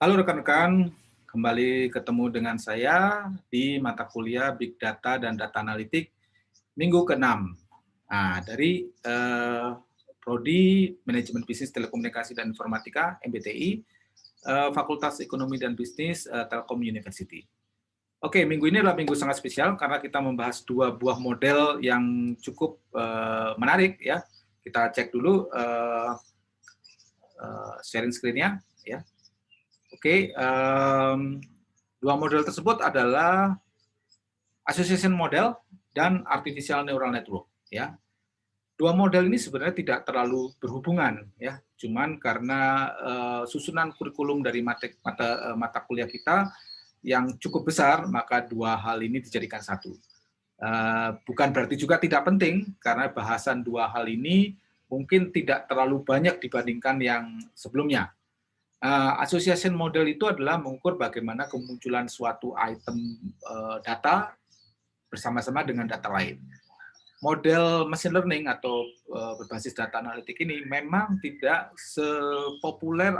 Halo rekan-rekan, kembali ketemu dengan saya di mata kuliah Big Data dan Data Analitik minggu ke-6. Nah, dari Prodi Manajemen Bisnis Telekomunikasi dan Informatika (MBTI), Fakultas Ekonomi dan Bisnis Telkom University. Oke, minggu ini adalah minggu sangat spesial karena kita membahas dua buah model yang cukup menarik ya. Kita cek dulu sharing screen-nya ya. Oke, dua model tersebut adalah association model dan artificial neural network. Ya, dua model ini sebenarnya tidak terlalu berhubungan, ya. Cuman karena susunan kurikulum dari mata kuliah kita yang cukup besar, maka dua hal ini dijadikan satu. Bukan berarti juga tidak penting, karena bahasan dua hal ini mungkin tidak terlalu banyak dibandingkan yang sebelumnya. Association model itu adalah mengukur bagaimana kemunculan suatu item data bersama-sama dengan data lain. Model machine learning atau berbasis data analitik ini memang tidak sepopuler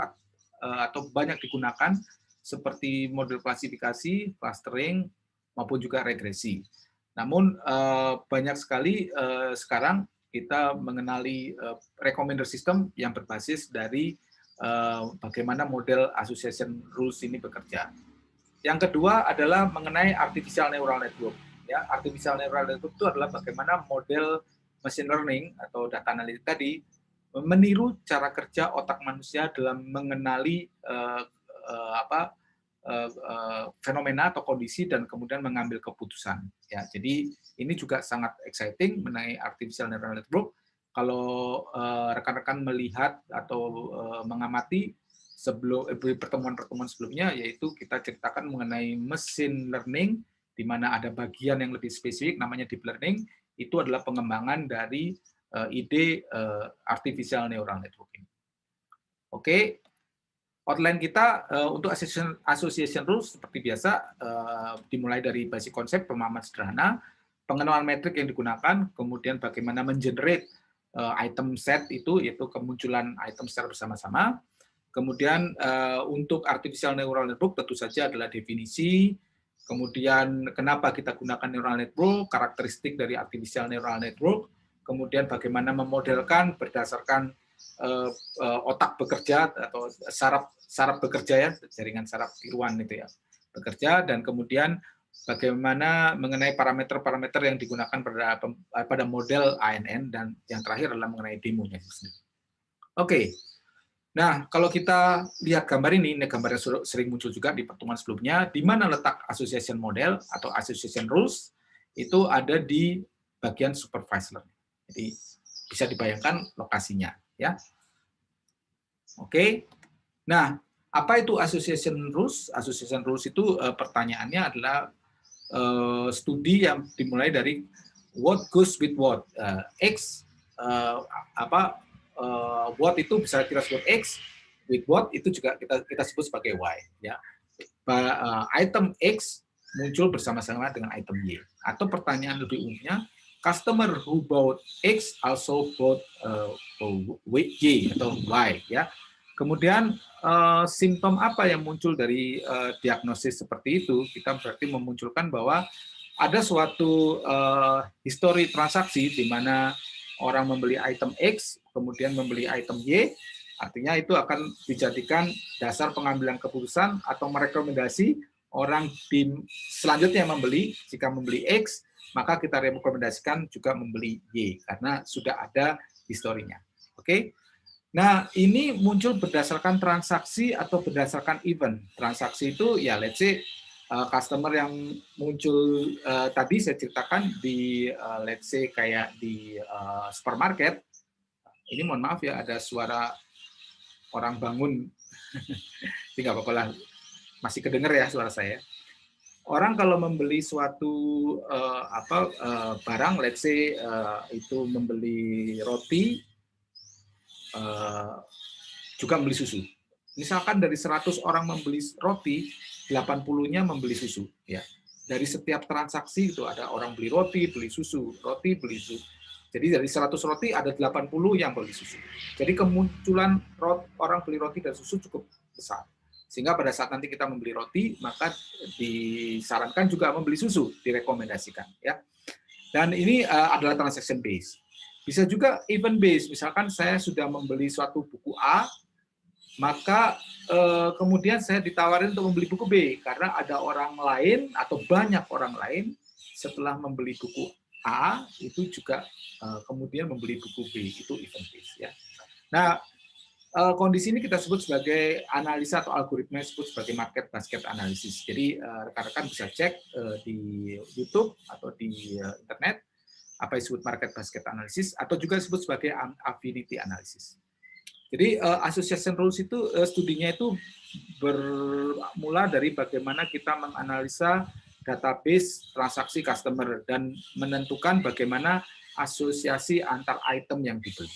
atau banyak digunakan seperti model klasifikasi, clustering, maupun juga regresi. Namun banyak sekali sekarang kita mengenali recommender system yang berbasis dari bagaimana model association rules ini bekerja. Yang kedua adalah mengenai artificial neural network. Ya, artificial neural network itu adalah bagaimana model machine learning atau data analitik tadi meniru cara kerja otak manusia dalam mengenali fenomena atau kondisi dan kemudian mengambil keputusan. Ya, jadi ini juga sangat exciting mengenai artificial neural network. Kalau rekan-rekan melihat atau mengamati sebelum pertemuan-pertemuan sebelumnya, yaitu kita ceritakan mengenai machine learning, di mana ada bagian yang lebih spesifik namanya deep learning, itu adalah pengembangan dari ide artificial neural network ini. Oke, outline kita untuk association rules seperti biasa dimulai dari basic konsep, pemahaman sederhana, pengenalan metrik yang digunakan, kemudian bagaimana mengenerate item set itu, yaitu kemunculan item secara bersama-sama. Kemudian untuk artificial neural network tentu saja adalah definisi, kemudian kenapa kita gunakan neural network, karakteristik dari artificial neural network, kemudian bagaimana memodelkan berdasarkan otak bekerja atau saraf bekerja ya, jaringan saraf tiruan itu ya, bekerja, dan kemudian bagaimana mengenai parameter-parameter yang digunakan pada model ANN, dan yang terakhir adalah mengenai demonya sendiri. Oke. Nah, kalau kita lihat gambar ini gambar yang sering muncul juga di pertemuan sebelumnya, di mana letak association model atau association rules, itu ada di bagian supervised learning. Jadi, bisa dibayangkan lokasinya. Ya. Oke. Nah, apa itu association rules? Association rules itu pertanyaannya adalah studi yang dimulai dari what goes with what. X what itu bisa kita sebut X, with what itu juga kita sebut sebagai Y. Ya. Item X muncul bersama-sama dengan item Y. Atau pertanyaan lebih umumnya, customer who bought X also bought Y atau Y. Ya. Kemudian simptom apa yang muncul dari diagnosis seperti itu? Kita berarti memunculkan bahwa ada suatu histori transaksi di mana orang membeli item X, kemudian membeli item Y, artinya itu akan dijadikan dasar pengambilan keputusan atau merekomendasi orang selanjutnya membeli. Jika membeli X, maka kita rekomendasikan juga membeli Y, karena sudah ada historinya. Oke? Nah, ini muncul berdasarkan transaksi atau berdasarkan event. Transaksi itu, ya let's say, customer yang muncul tadi saya ceritakan di let's say kayak di supermarket. Ini mohon maaf ya, ada suara orang bangun. Ini nggak apa-apa lah, masih kedengar ya suara saya. Orang kalau membeli suatu barang, let's say itu membeli roti, juga membeli susu. Misalkan dari 100 orang membeli roti, 80-nya membeli susu. Ya. Dari setiap transaksi itu ada orang beli roti, beli susu, roti, beli susu. Jadi dari 100 roti ada 80 yang beli susu. Jadi kemunculan orang beli roti dan susu cukup besar. Sehingga pada saat nanti kita membeli roti, maka disarankan juga membeli susu, direkomendasikan. Ya. Dan ini adalah transaction base. Bisa juga event base, misalkan saya sudah membeli suatu buku A, maka kemudian saya ditawarin untuk membeli buku B, karena ada orang lain atau banyak orang lain setelah membeli buku A, itu juga kemudian membeli buku B, itu event base. Ya. Nah, kondisi ini kita sebut sebagai analisa atau algoritma yang disebut sebagai market basket analysis. Jadi rekan-rekan bisa cek di YouTube atau di internet apa yang disebut market basket analysis atau juga disebut sebagai affinity analysis. Jadi association rules itu studinya itu bermula dari bagaimana kita menganalisa database transaksi customer dan menentukan bagaimana asosiasi antar item yang dibeli.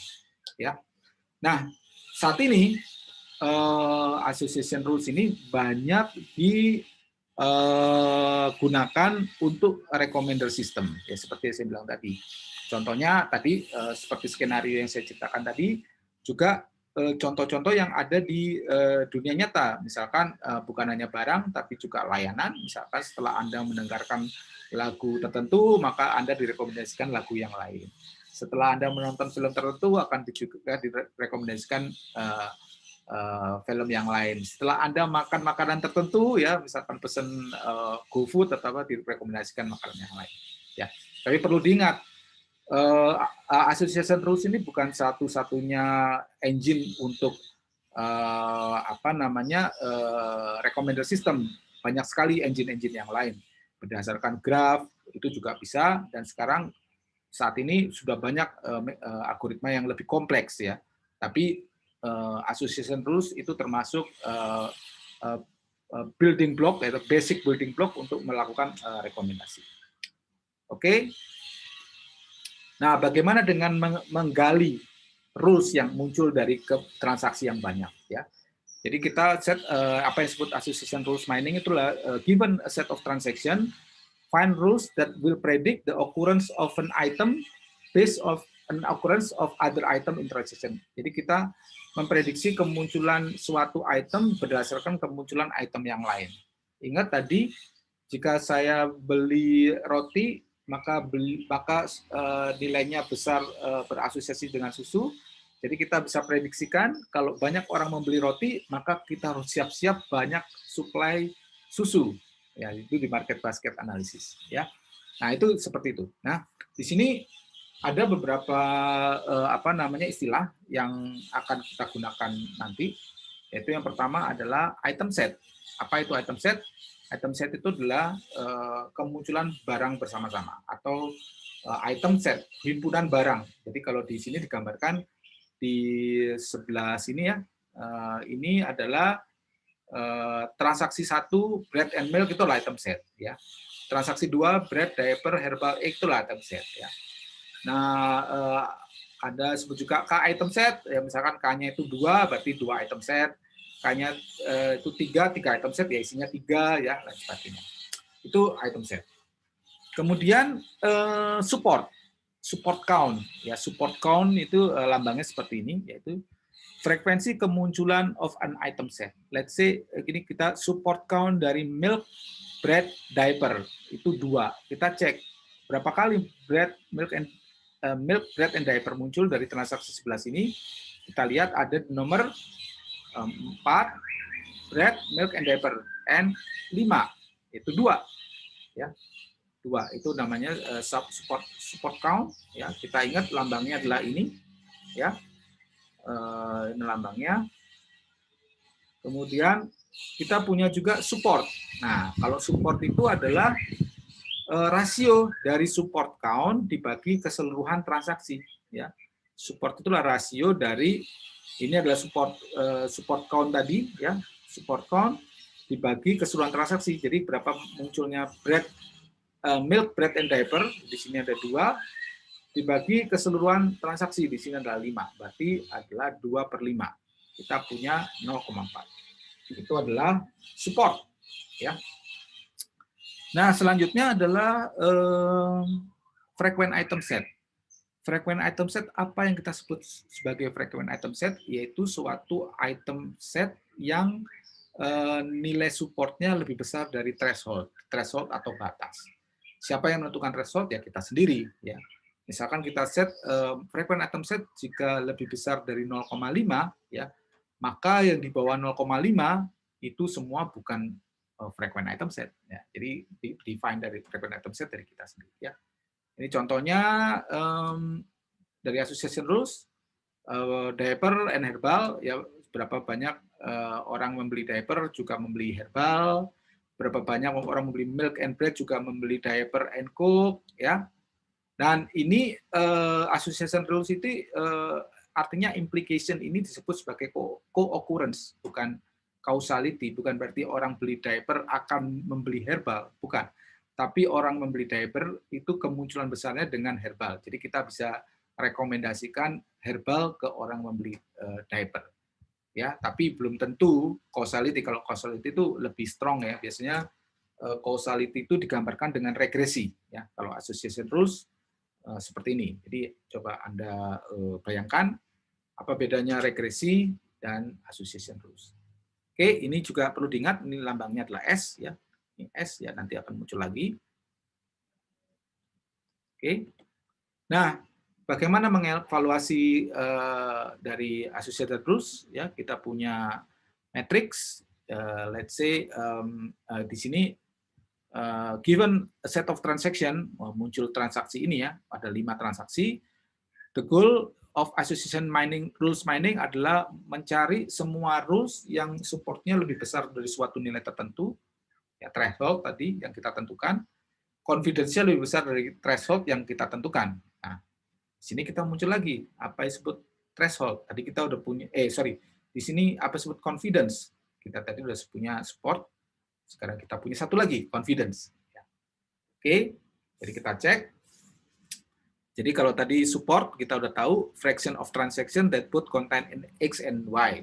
Ya. Nah, saat ini association rules ini banyak digunakan untuk recommender system, ya seperti yang saya bilang tadi. Contohnya tadi seperti skenario yang saya ceritakan tadi, juga contoh-contoh yang ada di dunia nyata, misalkan bukan hanya barang tapi juga layanan. Misalkan setelah Anda mendengarkan lagu tertentu, maka Anda direkomendasikan lagu yang lain. Setelah Anda menonton film tertentu, akan juga direkomendasikan film yang lain. Setelah Anda makan makanan tertentu, ya misalkan pesen GoFood atau apa, direkomendasikan makanan yang lain. Ya, tapi perlu diingat, association rules ini bukan satu-satunya engine untuk recommender system. Banyak sekali engine-engine yang lain. Berdasarkan graph itu juga bisa, dan sekarang saat ini sudah banyak algoritma yang lebih kompleks, ya. Tapi association rules itu termasuk building block atau basic building block untuk melakukan rekomendasi. Oke. Nah, bagaimana dengan menggali rules yang muncul dari transaksi yang banyak, ya? Jadi kita set apa yang disebut association rules mining itulah given a set of transaction, find rules that will predict the occurrence of an item based of an occurrence of other item in transaction. Jadi kita memprediksi kemunculan suatu item berdasarkan kemunculan item yang lain. Ingat tadi, jika saya beli roti, maka nilainya besar berasosiasi dengan susu. Jadi kita bisa prediksikan kalau banyak orang membeli roti, maka kita harus siap-siap banyak suplai susu. Ya, itu di market basket analysis, ya. Nah, itu seperti itu. Nah, di sini ada beberapa istilah yang akan kita gunakan nanti, yaitu yang pertama adalah item set. Apa itu item set? Item set itu adalah kemunculan barang bersama-sama atau item set, himpunan barang. Jadi kalau di sini digambarkan di sebelah sini, ya, ini adalah transaksi 1 bread and milk, itu item set, ya. Transaksi 2 bread, diaper, herbal egg, itu item set, ya. Nah, ada sebut juga K item set, ya, misalkan K-nya itu 2, berarti 2 item set. K-nya itu 3 item set, ya isinya 3, ya, dan sebagainya. Itu item set. Kemudian support count, ya. Support count itu lambangnya seperti ini, yaitu frekuensi kemunculan of an item set. Let's say ini kita support count dari milk, bread, diaper itu 2. Kita cek berapa kali milk, bread, and diaper muncul dari transaksi sebelah sini. Kita lihat ada nomor 4 bread, milk, and diaper, and 5 itu 2, ya. 2 itu namanya support count, ya. Kita ingat lambangnya adalah ini, ya. Ini lambangnya. Kemudian kita punya juga support. Nah, kalau support itu adalah rasio dari support count dibagi keseluruhan transaksi, ya. Support itulah rasio dari, ini adalah support count tadi, ya. Support count dibagi keseluruhan transaksi. Jadi berapa munculnya milk, bread, and diaper, di sini ada 2, dibagi keseluruhan transaksi, di sini adalah 5, berarti adalah 2/5. Kita punya 0,4. Itu adalah support, ya. Nah, selanjutnya adalah frequent item set. Frequent item set, apa yang kita sebut sebagai frequent item set? Yaitu suatu item set yang nilai supportnya lebih besar dari threshold atau batas. Siapa yang menentukan threshold? Ya kita sendiri. Ya. Misalkan kita set frequent item set jika lebih besar dari 0,5, ya, maka yang di bawah 0,5 itu semua bukan frequent item set. Ya. Jadi define dari frequent item set dari kita sendiri. Ya. Ini contohnya dari association rules, diaper and herbal, ya berapa banyak orang membeli diaper juga membeli herbal, berapa banyak orang membeli milk and bread juga membeli diaper and coke, ya. Dan ini association rules itu artinya implication ini disebut sebagai co-occurrence, bukan causality, bukan berarti orang beli diaper akan membeli herbal, bukan. Tapi orang membeli diaper itu kemunculan besarnya dengan herbal. Jadi kita bisa rekomendasikan herbal ke orang membeli diaper. Ya, tapi belum tentu causality. Kalau causality itu lebih strong ya. Biasanya causality itu digambarkan dengan regresi ya. Kalau association rules seperti ini. Jadi coba Anda bayangkan apa bedanya regresi dan association rules. Oke, ini juga perlu diingat, ini lambangnya adalah S ya. Ini S ya, nanti akan muncul lagi. Oke. Nah, bagaimana mengevaluasi dari associated rules? Ya, kita punya matrix. Let's say di sini given a set of transaction, muncul transaksi ini ya, ada 5 transaksi. The goal of association rules mining adalah mencari semua rules yang supportnya lebih besar dari suatu nilai tertentu, ya threshold tadi yang kita tentukan, confidence-nya lebih besar dari threshold yang kita tentukan. Nah, di sini kita muncul lagi apa yang disebut threshold. Tadi kita udah punya, di sini apa disebut confidence. Kita tadi udah punya support, sekarang kita punya satu lagi, confidence. Oke, jadi kita cek. Jadi kalau tadi support, kita udah tahu fraction of transaction that both contain in X and Y.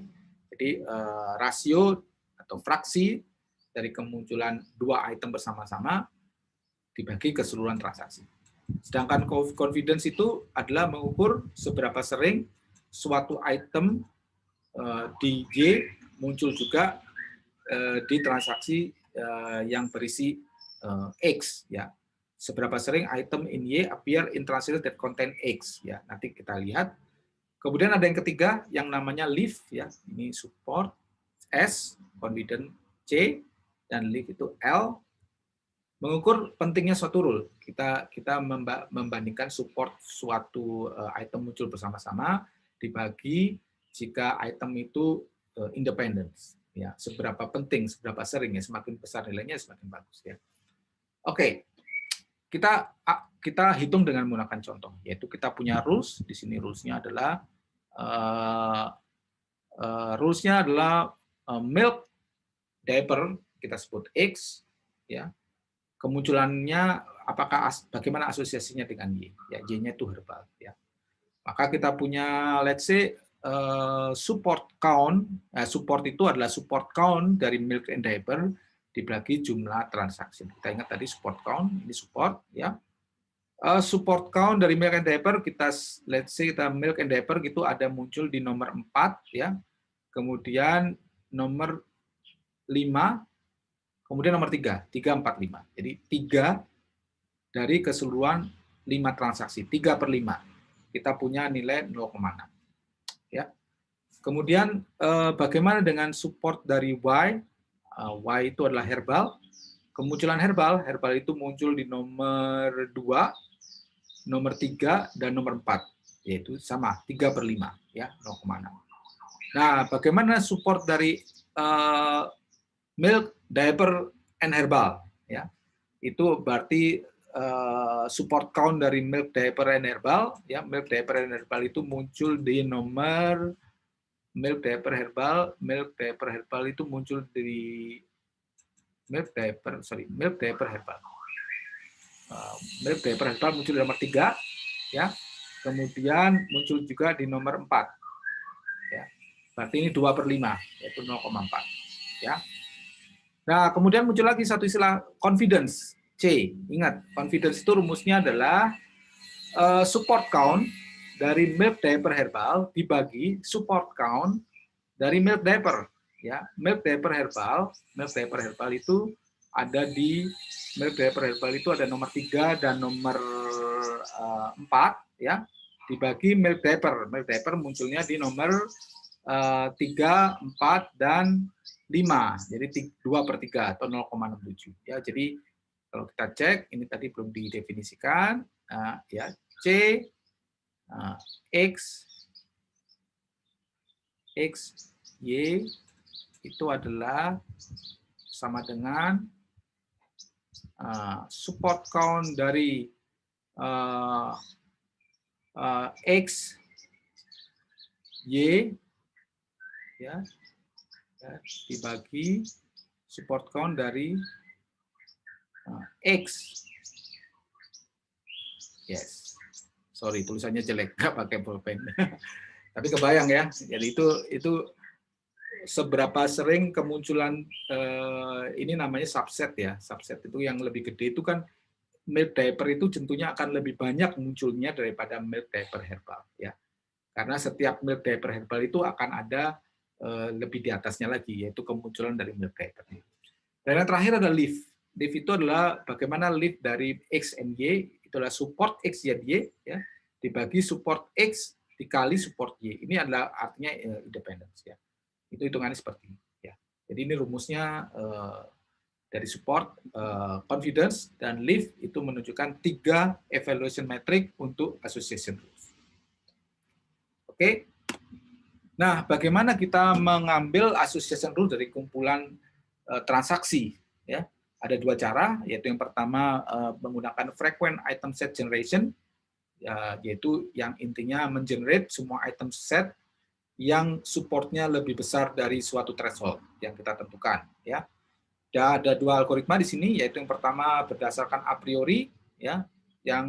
Jadi rasio atau fraksi dari kemunculan 2 item bersama-sama dibagi keseluruhan transaksi. Sedangkan confidence itu adalah mengukur seberapa sering suatu item di Y muncul juga di transaksi yang berisi X, ya. Seberapa sering item in Y appear in transaction that contain X, ya. Nanti kita lihat. Kemudian ada yang ketiga yang namanya leaf, ya. Ini support S, confidence C, dan leaf itu L. Mengukur pentingnya suatu rule. Kita membandingkan support suatu item muncul bersama-sama dibagi jika item itu independence. Ya, seberapa penting, seberapa sering ya, semakin besar nilainya semakin bagus ya. Oke. Kita hitung dengan menggunakan contoh, yaitu kita punya rules. Di sini rules-nya adalah milk diaper, kita sebut X, ya. Kemunculannya bagaimana asosiasinya dengan Y? Ya, Y-nya itu herbal, ya. Maka kita punya let's say support count. Support itu adalah support count dari milk and diaper dibagi jumlah transaksi. Kita ingat tadi support count, ini support ya. Support count dari milk and diaper kita let's say kita milk and diaper gitu ada muncul di nomor 4 ya. Kemudian nomor 5, kemudian nomor 3, 4, 5. Jadi 3 dari keseluruhan 5 transaksi, 3/5. Kita punya nilai 0,6. Ya. Kemudian bagaimana dengan support dari Y? Y itu adalah herbal. Kemunculan herbal itu muncul di nomor 2, nomor 3, dan nomor 4. Yaitu sama, 3/5. Ya, 0,6. Nah, bagaimana support dari milk, diaper, and herbal? Ya, itu berarti support count dari milk, diaper, and herbal. Ya, milk, diaper, and herbal itu muncul di nomor milk, diaper, herbal itu muncul di milk, diaper, herbal. Milk, diaper, herbal muncul di nomor 3, ya. Kemudian muncul juga di nomor 4. Ya. Berarti ini 2/5, yaitu 0,4. Ya. Nah, kemudian muncul lagi satu istilah confidence, C. Ingat, confidence itu rumusnya adalah support count dari milk, diaper, herbal dibagi support count dari milk, diaper. ya. Milk diaper herbal itu ada di milk diaper herbal itu ada nomor 3 dan nomor 4 ya. Dibagi milk diaper. Milk diaper munculnya di nomor 3, 4 dan 5. Jadi 2/3 atau 0,67 ya. Jadi kalau kita cek ini tadi belum didefinisikan ya C X Y itu adalah sama dengan support count dari X Y ya dibagi support count dari X. Yes. Sorry, tulisannya jelek, nggak pakai pulpen. Tapi kebayang ya. Jadi itu seberapa sering kemunculan ini namanya subset ya. Subset itu yang lebih gede itu kan milk diaper itu tentunya akan lebih banyak munculnya daripada milk diaper herbal ya. Karena setiap milk diaper herbal itu akan ada lebih di atasnya lagi, yaitu kemunculan dari milk diaper. Dan yang terakhir ada leaf. Leaf itu adalah bagaimana leaf dari X and Y, itu adalah support X dan Y, ya, dibagi support X dikali support Y. Ini adalah artinya independence. Ya. Itu hitungannya seperti ini. Ya. Jadi ini rumusnya dari support, confidence, dan leaf itu menunjukkan 3 evaluation metric untuk association rules. Oke. Nah, bagaimana kita mengambil association rule dari kumpulan transaksi? Ya, ada 2 cara, yaitu yang pertama menggunakan frequent item set generation, yaitu yang intinya mengenerate semua item set yang supportnya lebih besar dari suatu threshold yang kita tentukan. Ya, ada 2 algoritma di sini, yaitu yang pertama berdasarkan a priori, ya, yang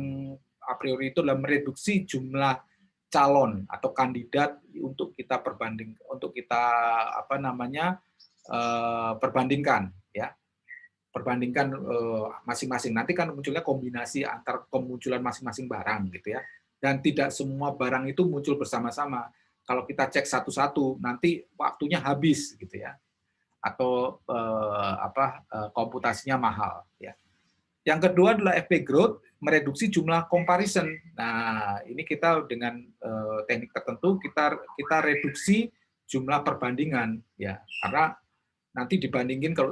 a priori itu adalah mereduksi jumlah calon atau kandidat untuk kita perbandingkan ya, perbandingkan masing-masing. Nanti kan munculnya kombinasi antar kemunculan masing-masing barang gitu ya, dan tidak semua barang itu muncul bersama-sama. Kalau kita cek satu-satu nanti waktunya habis gitu ya, atau komputasinya mahal ya. Yang kedua adalah FP growth, mereduksi jumlah comparison. Nah, ini kita dengan teknik tertentu kita reduksi jumlah perbandingan ya, karena nanti dibandingin, kalau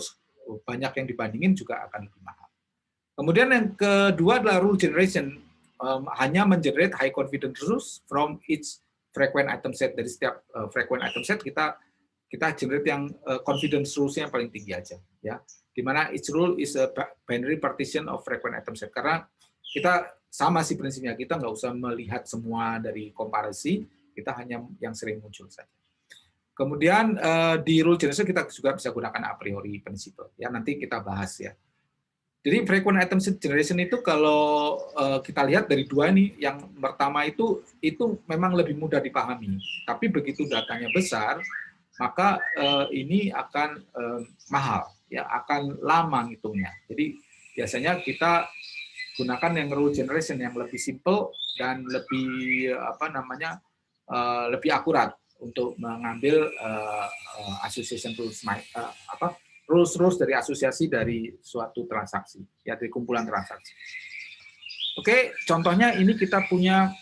banyak yang dibandingin juga akan lebih mahal. Kemudian yang kedua adalah rule generation, hanya mengenerate high confidence rules from each frequent item set. Dari setiap frequent item set kita generate yang confidence rules-nya yang paling tinggi aja ya, di mana each rule is a binary partition of frequent item set. Karena kita sama sih prinsipnya, kita nggak usah melihat semua dari komparasi, kita hanya yang sering muncul saja. Kemudian di rule generation kita juga bisa gunakan a priori principle ya, nanti kita bahas ya. Jadi frequent item set generation itu kalau kita lihat dari 2 ini, yang pertama itu memang lebih mudah dipahami, tapi begitu datanya besar maka ini akan mahal ya, akan lama ngitungnya. Jadi biasanya kita gunakan yang rule generation yang lebih simple dan lebih lebih akurat untuk mengambil association rules, rules dari asosiasi dari suatu transaksi ya, dari kumpulan transaksi. Oke, contohnya ini kita punya,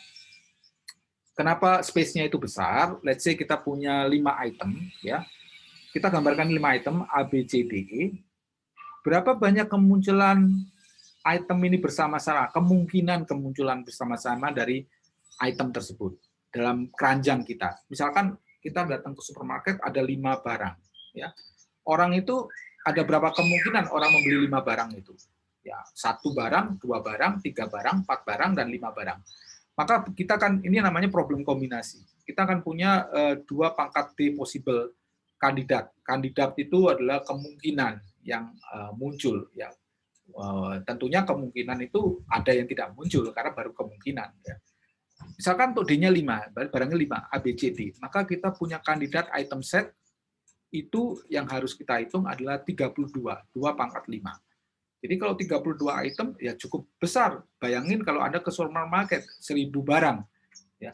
kenapa space-nya itu besar? Let's say kita punya 5 item ya. Kita gambarkan 5 item A, B, C, D, E. Berapa banyak kemunculan item ini bersama-sama, kemungkinan kemunculan bersama-sama dari item tersebut dalam keranjang kita. Misalkan kita datang ke supermarket ada 5 barang ya. Orang itu ada berapa kemungkinan orang membeli 5 barang itu? Ya, 1 barang, 2 barang, 3 barang, 4 barang, dan 5 barang. Maka kita kan, ini namanya problem kombinasi. Kita akan punya 2 pangkat D possible kandidat. Kandidat itu adalah kemungkinan yang muncul ya. Tentunya kemungkinan itu ada yang tidak muncul karena baru kemungkinan ya. Misalkan untuk D-nya 5, barangnya 5, A, B, C, D. Maka kita punya kandidat item set itu yang harus kita hitung adalah 32, 2 pangkat 5. Jadi kalau 32 item ya cukup besar. Bayangin kalau Anda ke supermarket 1000 barang ya.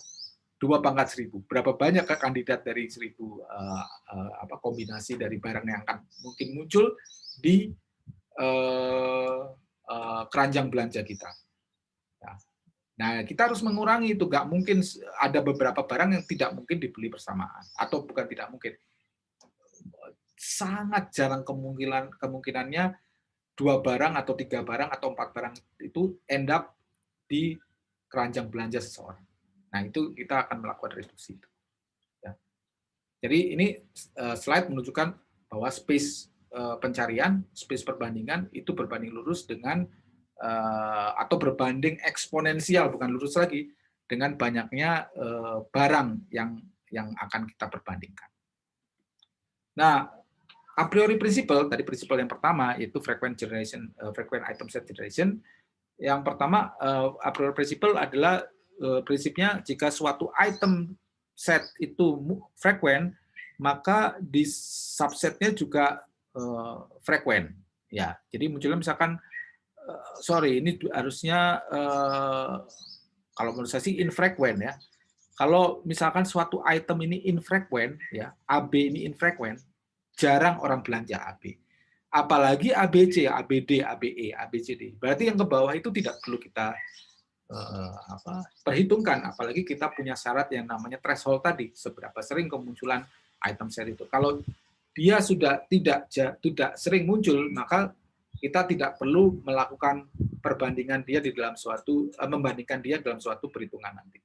2/1000. Berapa banyak kandidat dari 1000 kombinasi dari barang yang akan mungkin muncul di keranjang belanja kita. Ya. Nah, kita harus mengurangi itu. Nggak mungkin ada beberapa barang yang tidak mungkin dibeli bersamaan. Atau bukan tidak mungkin. Sangat jarang kemungkinannya 2 barang atau 3 barang atau 4 barang itu end up di keranjang belanja seseorang. Nah, itu kita akan melakukan reduksi. Ya. Jadi ini slide menunjukkan bahwa space pencarian, space perbandingan itu berbanding lurus dengan atau berbanding eksponensial, bukan lurus lagi, dengan banyaknya barang yang akan kita perbandingkan. Nah, a priori principle, tadi prinsipal yang pertama yaitu frequent item set generation. Yang pertama, a priori principle adalah prinsipnya jika suatu item set itu frequent, maka di subsetnya juga frequent. Ya, jadi munculnya misalkan, sorry, ini harusnya kalau menurut saya sih infrequent ya. Kalau misalkan suatu item ini infrequent, ya, AB ini infrequent, jarang orang belanja AB. Apalagi ABC, ABD, ABE, ABCD. Berarti yang ke bawah itu tidak perlu kita perhitungkan, apalagi kita punya syarat yang namanya threshold tadi, seberapa sering kemunculan item set itu. Kalau dia sudah tidak sering muncul, maka kita tidak perlu melakukan perbandingan dia di dalam suatu membandingkan dia dalam suatu perhitungan nanti.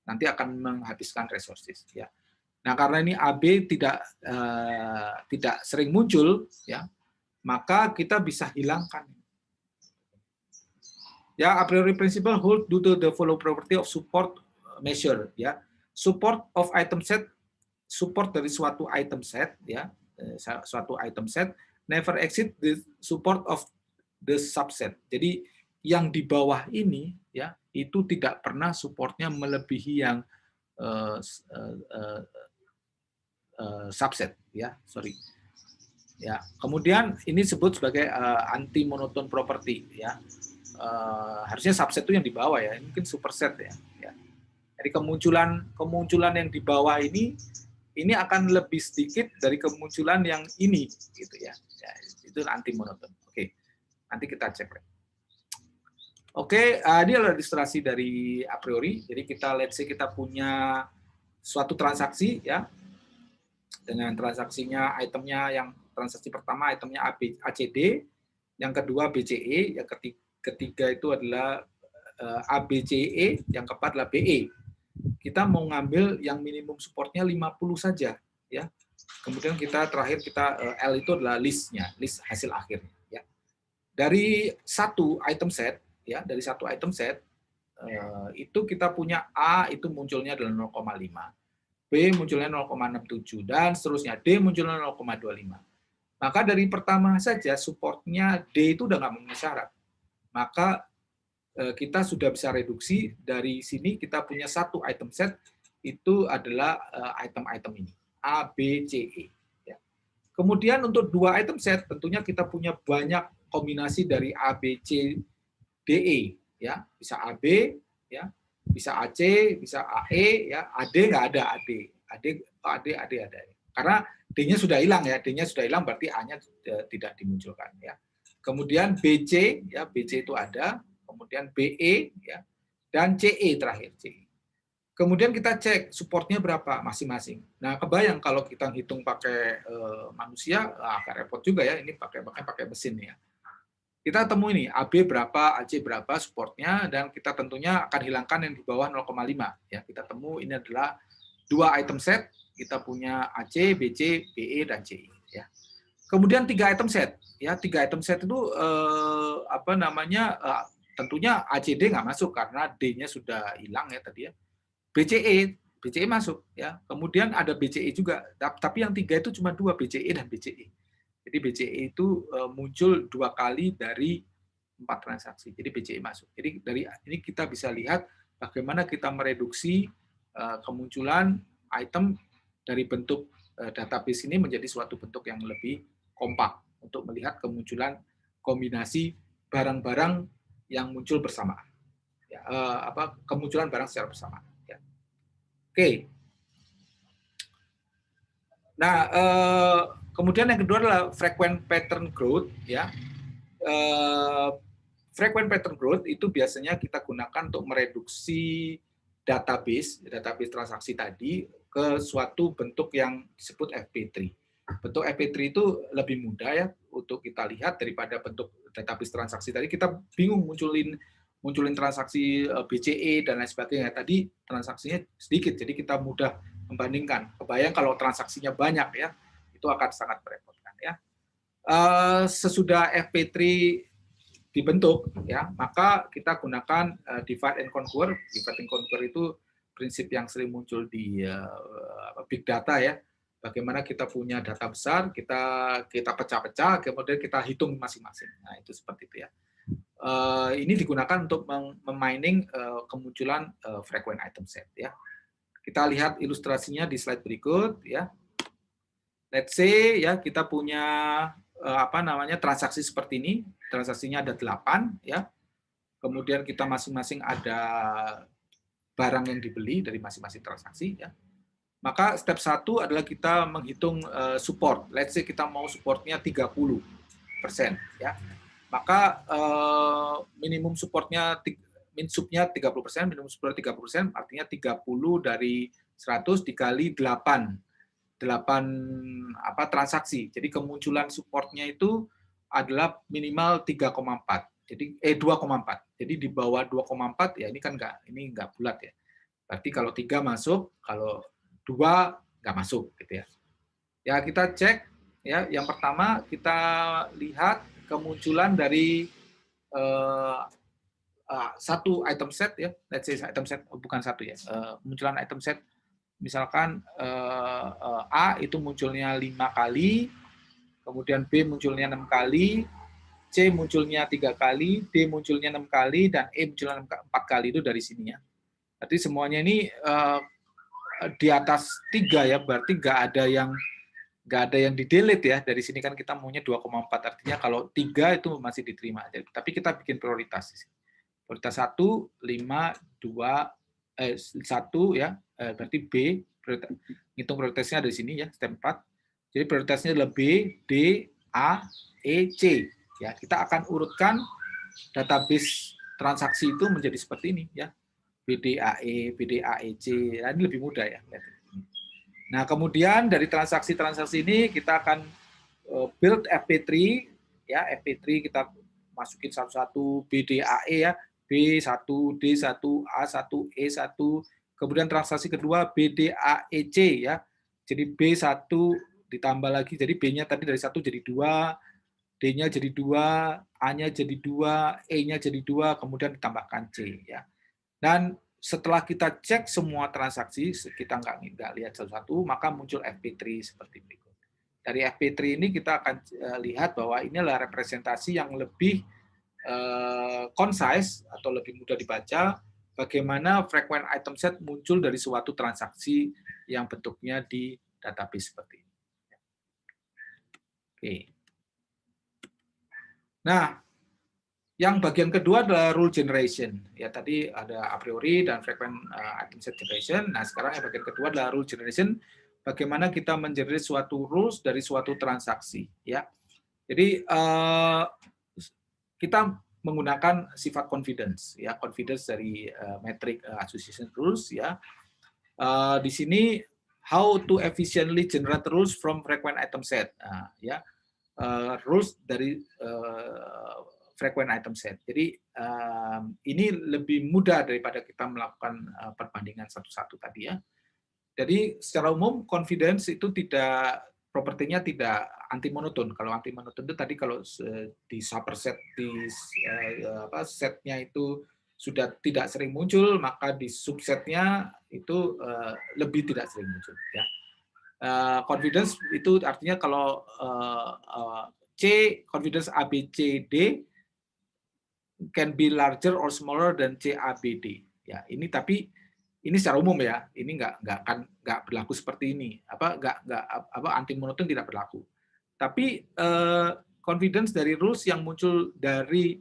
Nanti akan menghabiskan resources, ya. Nah, karena ini AB tidak sering muncul, ya, maka kita bisa hilangkan. Ya, a priori principle hold due to the follow property of support measure, ya. Support of item set, support dari suatu item set, ya, suatu item set never exceed the support of the subset. Jadi yang di bawah ini, ya, itu tidak pernah supportnya melebihi yang subset, ya, sorry. Ya, kemudian ini disebut sebagai anti monoton property, ya. Harusnya subset itu yang di bawah, ya, mungkin superset, ya. Jadi kemunculan yang di bawah ini akan lebih sedikit dari kemunculan yang ini, gitu ya. Ya, itu anti monoton. Oke, nanti kita cek. Oke, ini adalah ilustrasi dari a priori. Jadi let's say kita punya suatu transaksi, ya, dengan transaksinya itemnya yang transaksi pertama itemnya ACD, yang kedua BCE, yang ketiga itu adalah ABCE, yang keempat adalah BE. Kita mau ngambil yang minimum supportnya 50 saja, ya. Kemudian terakhir L itu adalah listnya, list hasil akhirnya, ya. Dari satu item set, ya, itu kita punya A itu munculnya adalah 0,5. B munculnya 0,67 dan seterusnya. D munculnya 0,25. Maka dari pertama saja supportnya D itu udah nggak memenuhi syarat. Maka kita sudah bisa reduksi dari sini kita punya satu item set itu adalah item-item ini A, B, C, E. Ya. Kemudian untuk dua item set tentunya kita punya banyak kombinasi dari A, B, C, D, E. Ya, bisa AB, ya, bisa AC, bisa AE, ya, AD nggak ada AD ada. Karena D-nya sudah hilang, ya, D-nya sudah hilang berarti A-nya tidak dimunculkan, ya. Kemudian BC, ya, BC itu ada, kemudian BE, ya, dan CE terakhir, CE. Kemudian kita cek supportnya berapa masing-masing. Nah, kebayang kalau kita hitung pakai manusia, agak repot juga ya, ini pakai mesin ya. Kita temu ini AB berapa, AC berapa supportnya, dan kita tentunya akan hilangkan yang di bawah 0,5. Ya, kita temu ini adalah dua item set, kita punya AC, BC, BE, dan CE. Ya. Kemudian 3 item set. Ya, 3 item set itu tentunya ACD nggak masuk karena D-nya sudah hilang ya tadi ya. BCE masuk ya. Kemudian ada BCE juga, tapi yang 3 itu cuma 2, BCE dan BCE. Jadi BCE itu muncul 2 kali dari 4 transaksi. Jadi BCE masuk. Jadi dari ini kita bisa lihat bagaimana kita mereduksi kemunculan item dari bentuk database ini menjadi suatu bentuk yang lebih kompak untuk melihat kemunculan kombinasi barang-barang yang muncul bersamaan. Ya, kemunculan barang secara bersamaan. Ya. Oke. Nah, kemudian yang kedua adalah frequent pattern growth, ya. Frequent pattern growth itu biasanya kita gunakan untuk mereduksi database transaksi tadi ke suatu bentuk yang disebut FP3. Bentuk FP3 itu lebih mudah ya untuk kita lihat daripada bentuk database transaksi tadi. Kita bingung munculin transaksi BCE dan lain sebagainya. Tadi transaksinya sedikit, jadi kita mudah membandingkan. Kebayang kalau transaksinya banyak ya, itu akan sangat merepotkan ya. Sesudah FP3 dibentuk ya, maka kita gunakan divide and conquer. Divide and conquer itu prinsip yang sering muncul di big data ya. Bagaimana kita punya data besar, kita pecah-pecah, kemudian kita hitung masing-masing. Nah, itu seperti itu ya. Ini digunakan untuk memining kemunculan frequent item set ya. Kita lihat ilustrasinya di slide berikut ya. Let's say ya kita punya transaksi seperti ini, transaksinya ada 8 ya. Kemudian kita masing-masing ada barang yang dibeli dari masing-masing transaksi ya. Maka step 1 adalah kita menghitung support. Let's say kita mau supportnya 30% ya. Maka minimum supportnya min subnya 30%, minimum support 30%, artinya 30 dari 100 dikali 8 transaksi. Jadi kemunculan supportnya itu adalah minimal 3,4. Jadi 2,4. Jadi di bawah 2,4 ya ini kan enggak bulat ya. Berarti kalau 3 masuk, kalau 2 enggak masuk gitu ya. Ya kita cek ya, yang pertama kita lihat kemunculan dari satu item set ya. Let's say item set bukan satu ya. Kemunculan item set misalkan A itu munculnya 5 kali, kemudian B munculnya 6 kali, C munculnya 3 kali, D munculnya 6 kali, dan E munculnya 4 kali itu dari sini ya. Berarti semuanya ini di atas 3 ya, berarti nggak ada yang di-delete ya. Dari sini kan kita maunya 2,4, artinya kalau 3 itu masih diterima. Tapi kita bikin prioritas. Prioritas 1, 5, 2, 1 ya, berarti B, hitung prioritasnya dari sini ya, step 4. Jadi prioritasnya adalah B, D, A, E, C. Ya, kita akan urutkan database transaksi itu menjadi seperti ini ya. BDAE, BDAEC. Nah, ini lebih mudah ya. Nah, kemudian dari transaksi-transaksi ini kita akan build FP3 ya, FP3 kita masukin satu-satu BDAE ya. B1, D1, A1, E1, kemudian transaksi kedua BDAEC ya. Jadi B1 ditambah lagi, jadi B-nya tadi dari 1 jadi 2, D-nya jadi 2, A-nya jadi 2, E-nya jadi 2, kemudian ditambahkan C ya. Dan setelah kita cek semua transaksi, kita nggak lihat satu-satu, maka muncul FP3 seperti berikut. Dari FP3 ini kita akan lihat bahwa ini adalah representasi yang lebih concise atau lebih mudah dibaca bagaimana frequent item set muncul dari suatu transaksi yang bentuknya di database seperti ini. Oke. Nah, yang bagian kedua adalah rule generation. Ya tadi ada a priori dan frequent item set generation. Nah, sekarang yang bagian kedua adalah rule generation. Bagaimana kita mengenerate suatu rules dari suatu transaksi, ya. Jadi kita menggunakan sifat confidence ya, confidence dari metric association rules ya. Di sini how to efficiently generate rules from frequent item set ya. Rules dari frequent item set. Jadi ini lebih mudah daripada kita melakukan perbandingan satu-satu tadi ya. Jadi secara umum confidence itu propertinya tidak anti monoton. Kalau anti monoton itu tadi kalau di superset di setnya itu sudah tidak sering muncul, maka di subsetnya itu lebih tidak sering muncul. Ya. Confidence itu artinya kalau C confidence ABCD can be larger or smaller than CABD. Ya, ini tapi ini secara umum ya, ini nggak berlaku seperti ini. Anti monoton tidak berlaku. Tapi confidence dari rules yang muncul dari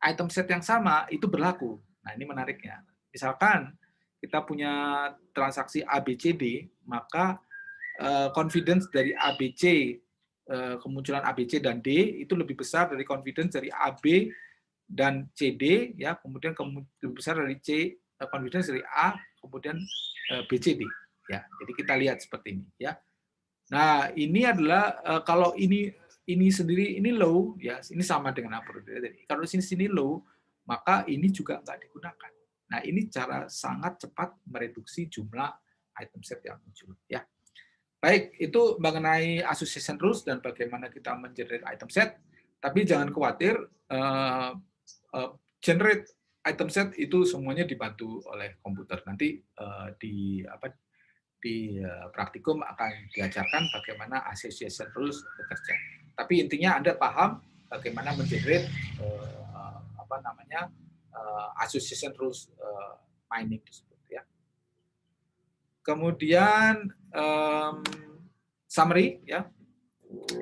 item set yang sama itu berlaku. Nah ini menariknya. Misalkan kita punya transaksi ABCD, maka confidence dari ABC, kemunculan ABC dan D itu lebih besar dari confidence dari AB dan CD, ya, kemudian lebih besar dari confidence dari A, kemudian BCD, ya. Jadi kita lihat seperti ini, ya. Nah, ini adalah kalau ini sendiri ini low, ya, ini sama dengan upper. Kalau sini low, maka ini juga nggak digunakan. Nah, ini cara sangat cepat mereduksi jumlah item set yang muncul, ya. Baik, itu mengenai association rules dan bagaimana kita mengenerate item set. Tapi jangan khawatir, generate item set itu semuanya dibantu oleh komputer. Nanti di praktikum akan diajarkan bagaimana association rules bekerja. Tapi intinya Anda paham bagaimana mengenerate association rules mining tersebut, ya. Kemudian summary, ya.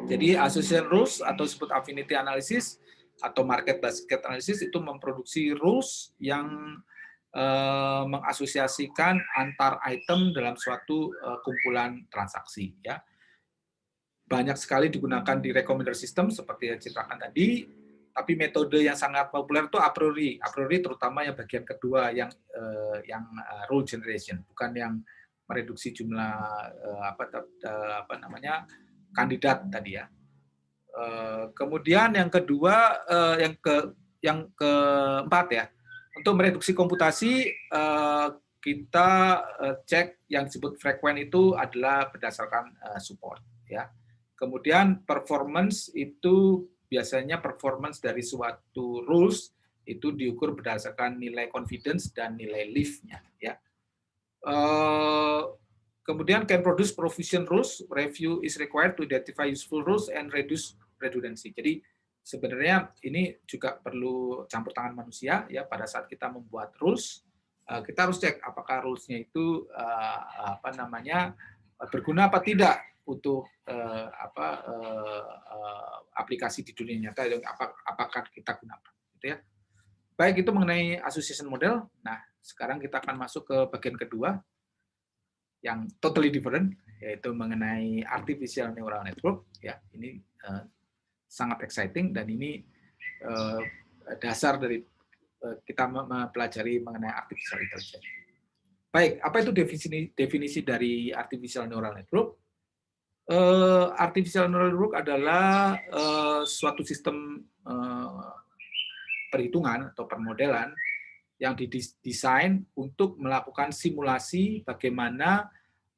Jadi association rules atau disebut affinity analysis atau market basket analysis itu memproduksi rules yang mengasosiasikan antar item dalam suatu kumpulan transaksi, ya. Banyak sekali digunakan di recommender system seperti yang diceritakan tadi, tapi metode yang sangat populer itu a priori terutama yang bagian kedua yang rule generation, bukan yang mereduksi jumlah kandidat tadi, ya. Kemudian yang kedua, yang keempat, ya, untuk mereduksi komputasi kita cek yang disebut frekuen itu adalah berdasarkan support, ya. Kemudian performance itu biasanya performance dari suatu rules itu diukur berdasarkan nilai confidence dan nilai lift-nya, ya. Kemudian can produce provision rules, review is required to identify useful rules and reduce redundancy. Jadi sebenarnya ini juga perlu campur tangan manusia, ya. Pada saat kita membuat rules, kita harus cek apakah rules-nya itu berguna apa tidak untuk aplikasi di dunia nyata, apakah kita gunakan, gitu, ya. Baik, itu mengenai association model. Nah, sekarang kita akan masuk ke bagian kedua yang totally different, yaitu mengenai artificial neural network, ya. Ini sangat exciting dan ini dasar dari kita mempelajari mengenai artificial intelligence. Baik, apa itu definisi dari artificial neural network? Artificial neural network adalah suatu sistem perhitungan atau permodelan yang didesain untuk melakukan simulasi bagaimana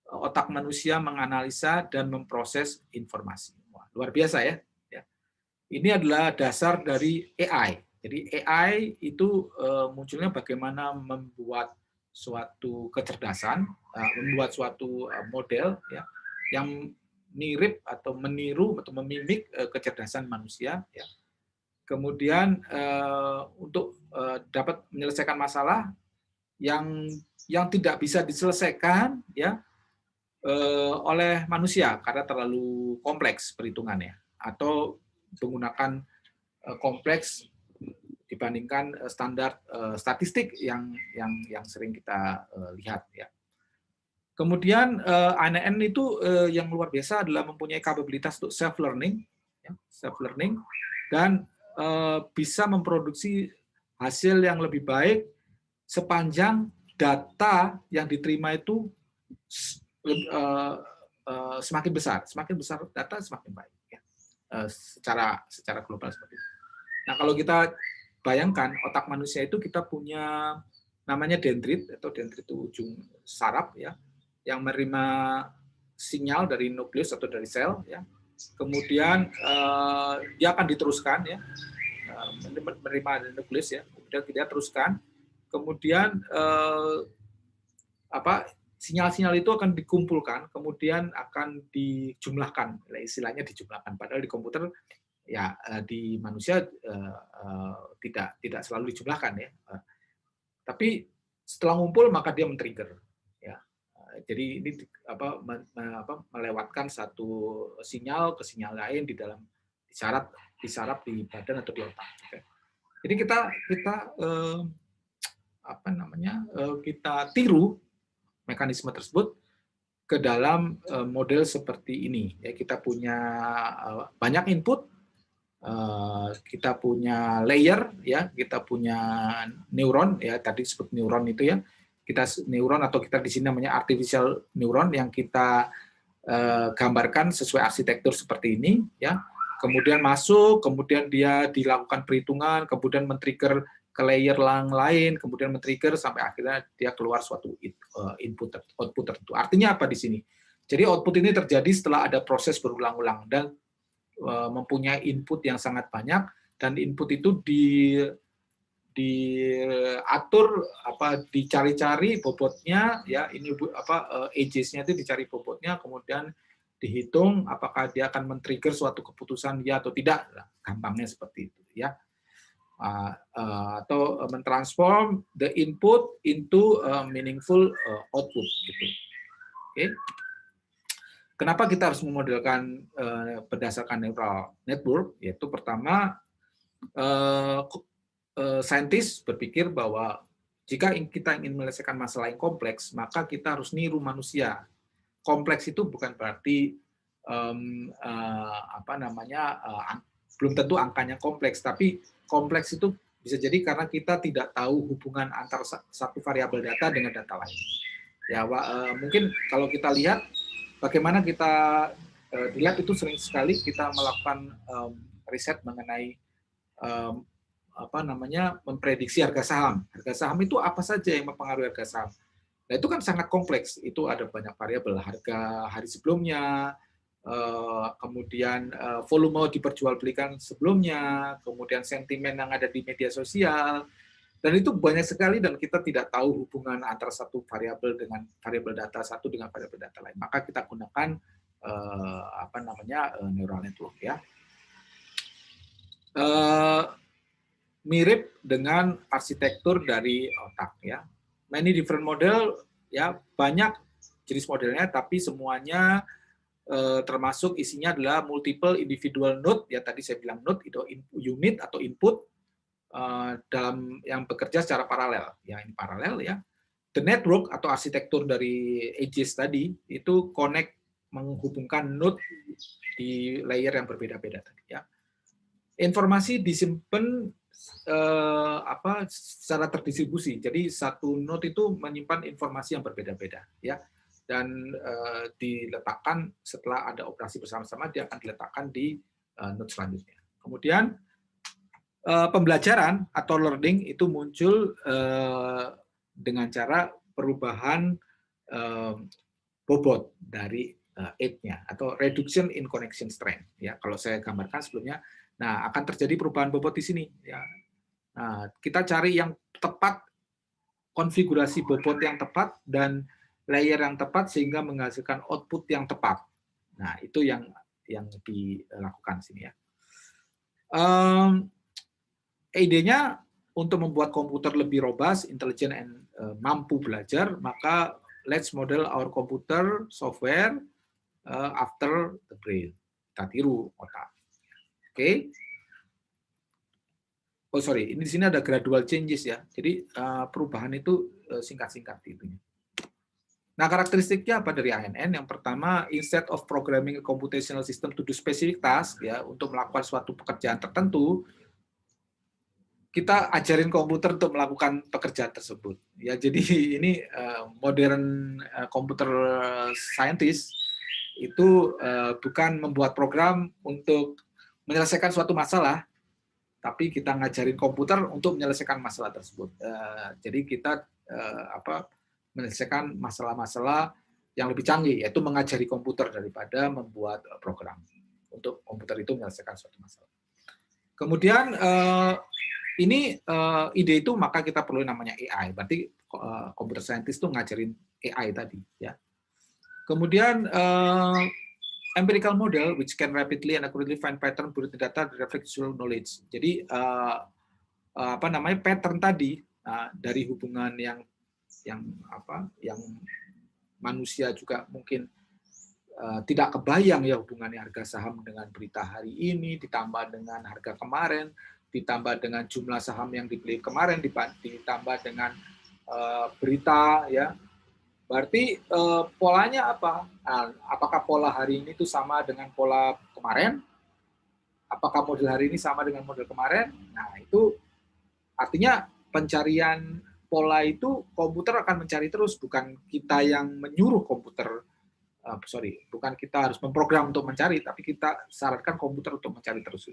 otak manusia menganalisa dan memproses informasi. Wah, luar biasa, ya. Ini adalah dasar dari AI. Jadi AI itu munculnya bagaimana membuat suatu kecerdasan, membuat suatu model, ya, yang mirip atau meniru atau memimik kecerdasan manusia, ya. Kemudian untuk dapat menyelesaikan masalah yang tidak bisa diselesaikan, ya, oleh manusia karena terlalu kompleks perhitungannya atau menggunakan kompleks dibandingkan standar statistik yang sering kita lihat, ya. Kemudian ANN itu yang luar biasa adalah mempunyai kapabilitas untuk self learning, ya, self learning, dan bisa memproduksi hasil yang lebih baik sepanjang data yang diterima itu semakin besar data semakin baik, ya. Secara global seperti itu. Nah, kalau kita bayangkan otak manusia itu kita punya namanya dendrit atau dendrit itu ujung saraf, ya, yang menerima sinyal dari nukleus atau dari sel, ya. Kemudian dia akan diteruskan, ya, menerima dari nukleus, ya. Kemudian kita teruskan. Kemudian sinyal-sinyal itu akan dikumpulkan, kemudian akan dijumlahkan, istilahnya dijumlahkan. Padahal di komputer, ya, di manusia tidak selalu dijumlahkan, ya. Tapi setelah ngumpul maka dia men-trigger, ya. Jadi ini melewatkan satu sinyal ke sinyal lain di dalam di saraf di badan atau di otak. Jadi kita apa namanya, kita tiru mekanisme tersebut ke dalam model seperti ini. Ya, kita punya banyak input, kita punya layer, ya, kita punya neuron, ya, tadi disebut neuron itu ya, kita neuron atau kita di sini namanya artificial neuron yang kita gambarkan sesuai arsitektur seperti ini, ya. Kemudian masuk, kemudian dia dilakukan perhitungan, kemudian men-trigger ke layer lain, kemudian men-trigger sampai akhirnya dia keluar suatu input output tertentu. Artinya apa di sini? Jadi output ini terjadi setelah ada proses berulang-ulang dan mempunyai input yang sangat banyak, dan input itu diatur, dicari-cari bobotnya, ya, ini edges-nya itu dicari bobotnya, kemudian dihitung apakah dia akan men-trigger suatu keputusan ya atau tidak. Nah, gampangnya seperti itu, ya. Atau mentransform the input into meaningful output, gitu. Oke. Kenapa kita harus memodelkan berdasarkan neural network? Yaitu pertama, saintis berpikir bahwa jika kita ingin menyelesaikan masalah yang kompleks, maka kita harus niru manusia. Kompleks itu bukan berarti belum tentu angkanya kompleks, tapi kompleks itu bisa jadi karena kita tidak tahu hubungan antara satu variabel data dengan data lain. Ya, mungkin kalau kita lihat bagaimana kita di lab itu sering sekali kita melakukan riset mengenai memprediksi harga saham. Harga saham itu apa saja yang mempengaruhi harga saham? Nah, itu kan sangat kompleks. Itu ada banyak variabel, harga hari sebelumnya, kemudian volume diperjualbelikan sebelumnya, kemudian sentimen yang ada di media sosial, dan itu banyak sekali dan kita tidak tahu hubungan antara satu variabel dengan variabel data satu dengan variabel data lain. Maka kita gunakan neural network, ya. Mirip dengan arsitektur dari otak, ya. Many different model, ya, banyak jenis modelnya, tapi semuanya termasuk isinya adalah multiple individual node, ya, tadi saya bilang node itu unit atau input dalam yang bekerja secara paralel, ya, ini paralel, ya. The network atau arsitektur dari edges tadi itu connect, menghubungkan node di layer yang berbeda-beda tadi, ya. Informasi disimpan secara terdistribusi. Jadi satu node itu menyimpan informasi yang berbeda-beda, ya. Dan diletakkan setelah ada operasi bersama-sama, dia akan diletakkan di node selanjutnya. Kemudian pembelajaran atau learning itu muncul dengan cara perubahan bobot dari edge-nya atau reduction in connection strength, ya. Kalau saya gambarkan sebelumnya, nah, akan terjadi perubahan bobot di sini, ya. Nah, kita cari yang tepat, konfigurasi bobot yang tepat dan layer yang tepat sehingga menghasilkan output yang tepat. Nah, itu yang dilakukan sini, ya. Idenya untuk membuat komputer lebih robust, intelijen, dan mampu belajar, maka let's model our computer software after the brain. Kita tiru otak. Oke. Oh, sorry, ini di sini ada gradual changes, ya. Jadi perubahan itu singkat-singkat itunya. Nah, karakteristiknya apa dari ANN? Yang pertama, instead of programming a computational system to do specific task, ya, untuk melakukan suatu pekerjaan tertentu, kita ajarin komputer untuk melakukan pekerjaan tersebut. Ya, jadi ini modern computer scientist itu bukan membuat program untuk menyelesaikan suatu masalah, tapi kita ngajarin komputer untuk menyelesaikan masalah tersebut. Jadi kita menyelesaikan masalah-masalah yang lebih canggih, yaitu mengajari komputer daripada membuat program untuk komputer itu menyelesaikan suatu masalah. Kemudian ini ide itu maka kita perlu namanya AI. Berarti computer scientist itu ngajarin AI tadi, ya. Kemudian empirical model which can rapidly and accurately find pattern built data that reflect visual knowledge. Jadi pattern tadi dari hubungan yang manusia juga mungkin tidak kebayang, ya, hubungannya harga saham dengan berita hari ini ditambah dengan harga kemarin, ditambah dengan jumlah saham yang dibeli kemarin, ditambah dengan berita, ya. Berarti polanya apa? Nah, apakah pola hari ini itu sama dengan pola kemarin? Apakah model hari ini sama dengan model kemarin? Nah, itu artinya pencarian pola itu komputer akan mencari terus, bukan kita yang menyuruh komputer, bukan kita harus memprogram untuk mencari, tapi kita sarankan komputer untuk mencari terus.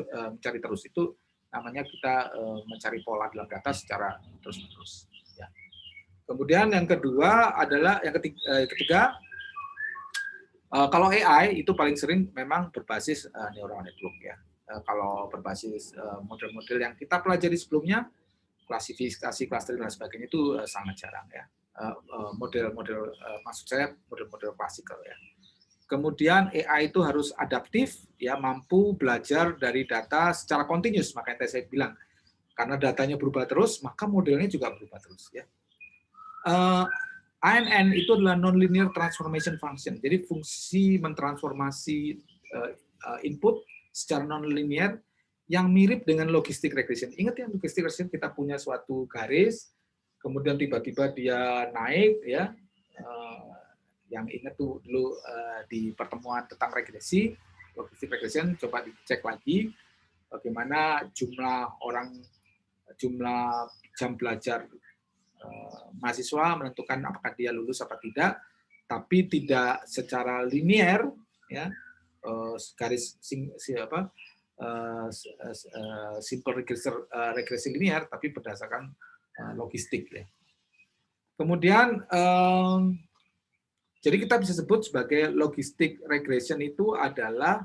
Mencari terus itu namanya kita mencari pola dalam data secara terus-menerus. Ya. Kemudian yang kedua adalah yang ketiga, kalau AI itu paling sering memang berbasis neural network ya. Kalau berbasis model-model yang kita pelajari sebelumnya, klasifikasi, clustering dan sebagainya itu sangat jarang ya. Model-model maksud saya model-model klasikal ya. Kemudian AI itu harus adaptif ya, mampu belajar dari data secara continuous, makanya tadi saya bilang karena datanya berubah terus, maka modelnya juga berubah terus ya. ANN itu adalah nonlinear transformation function. Jadi fungsi mentransformasi input secara nonlinear yang mirip dengan logistic regression. Ingat ya, logistic regression kita punya suatu garis, kemudian tiba-tiba dia naik ya. Yang ingat tuh dulu di pertemuan tentang regresi, logistic regression, coba dicek lagi bagaimana jumlah jam belajar mahasiswa menentukan apakah dia lulus apa tidak, tapi tidak secara linear ya, garis simple regresi linear, tapi berdasarkan logistik ya. Kemudian jadi kita bisa sebut sebagai logistic regression itu adalah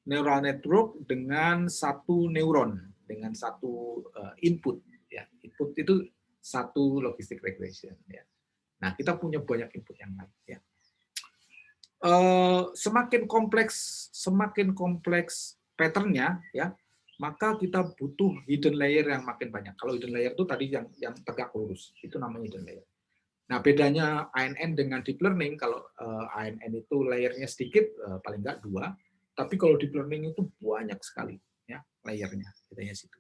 neural network dengan satu neuron, dengan satu input ya. Input itu satu logistic regression ya. Nah, kita punya banyak input yang lain ya. Semakin kompleks patternnya ya, maka kita butuh hidden layer yang makin banyak. Kalau hidden layer itu tadi yang tegak lurus, itu namanya hidden layer. Nah, bedanya ANN dengan deep learning, kalau ANN itu layernya sedikit, paling enggak 2, tapi kalau deep learning itu banyak sekali ya layernya, bedanya situ.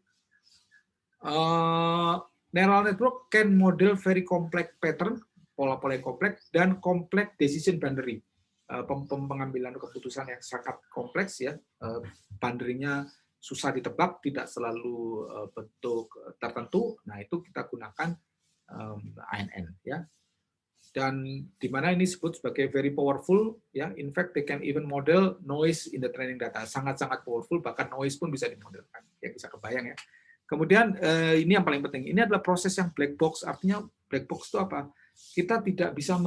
Neural network can model very complex pattern, pola-pola yang kompleks, dan complex decision boundary. Pengambilan keputusan yang sangat kompleks ya, boundary-nya susah ditebak, tidak selalu bentuk tertentu. Nah, itu kita gunakan ANN ya. Dan di mana ini disebut sebagai very powerful ya. In fact, they can even model noise in the training data. Sangat-sangat powerful, bahkan noise pun bisa dimodelkan. Ya, bisa kebayang ya. Kemudian ini yang paling penting, ini adalah proses yang black box. Artinya black box itu apa? Kita tidak bisa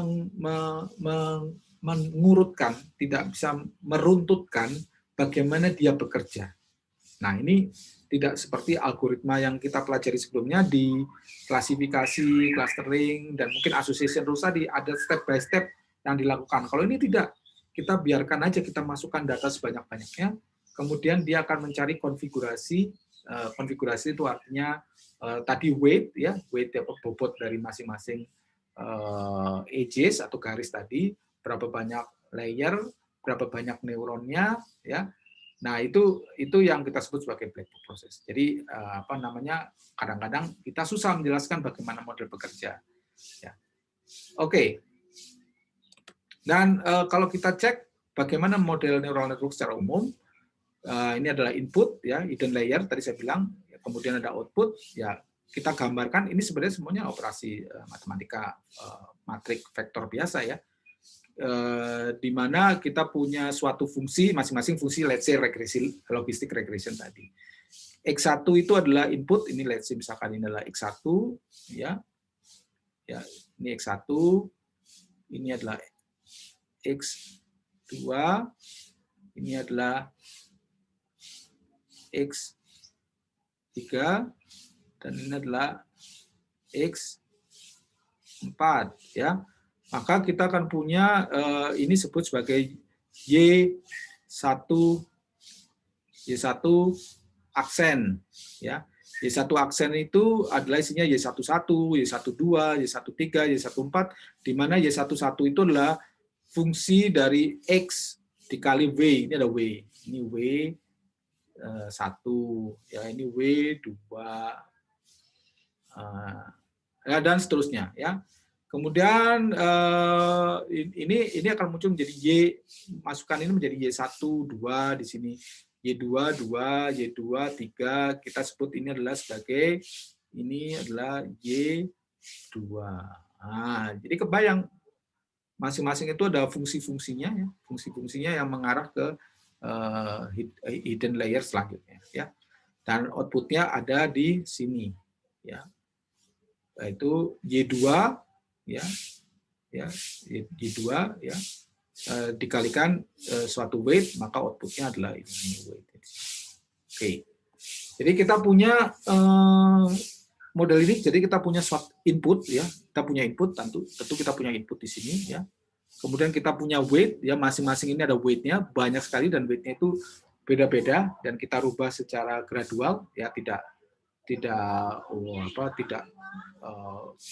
mengurutkan, tidak bisa meruntutkan bagaimana dia bekerja. Nah, ini tidak seperti algoritma yang kita pelajari sebelumnya di klasifikasi, clustering, dan mungkin association rules tadi, ada step by step yang dilakukan. Kalau ini tidak, kita biarkan aja, kita masukkan data sebanyak-banyaknya, kemudian dia akan mencari konfigurasi. Konfigurasi itu artinya tadi weight ya, weight bobot dari masing-masing edges atau garis tadi, berapa banyak layer, berapa banyak neuronnya ya. Nah, itu yang kita sebut sebagai black box proses. Jadi kadang-kadang kita susah menjelaskan bagaimana model bekerja ya. Oke. Dan kalau kita cek bagaimana model neural network secara umum, ini adalah input ya, hidden layer tadi saya bilang, kemudian ada output ya, kita gambarkan ini sebenarnya semuanya operasi matematika matrik vektor biasa ya, di mana kita punya suatu fungsi, masing-masing fungsi, let's say regresi, logistic regression tadi. X1 itu adalah input, ini let's say misalkan ini adalah X1 ya, ini X1, ini adalah X2, ini adalah X3, dan ini adalah X4 ya. Maka kita akan punya ini disebut sebagai Y1 aksen ya. Y1 aksen itu adalah isinya Y11, Y12, Y13, Y14, di mana Y11 itu adalah fungsi dari X dikali W. Ini ada W. Ini W 1 ya, ini W2, ya, dan seterusnya ya. Kemudian ini akan muncul menjadi Y, masukkan ini menjadi Y1, 2 di sini. Y2, 2, Y2, 3, kita sebut ini adalah sebagai, ini adalah Y2. Nah, jadi kebayang masing-masing itu ada fungsi-fungsinya, ya, fungsi-fungsinya yang mengarah ke hidden layer selanjutnya, ya. Dan outputnya ada di sini, ya, yaitu Y2, ya, Y2, ya, dikalikan suatu weight, maka outputnya adalah ini weight. Oke, jadi kita punya model ini, jadi kita punya suatu input, ya, kita punya input, tentu kita punya input di sini, ya. Kemudian kita punya weight, ya, masing-masing ini ada weight-nya banyak sekali dan weight-nya itu beda-beda dan kita rubah secara gradual, ya, tidak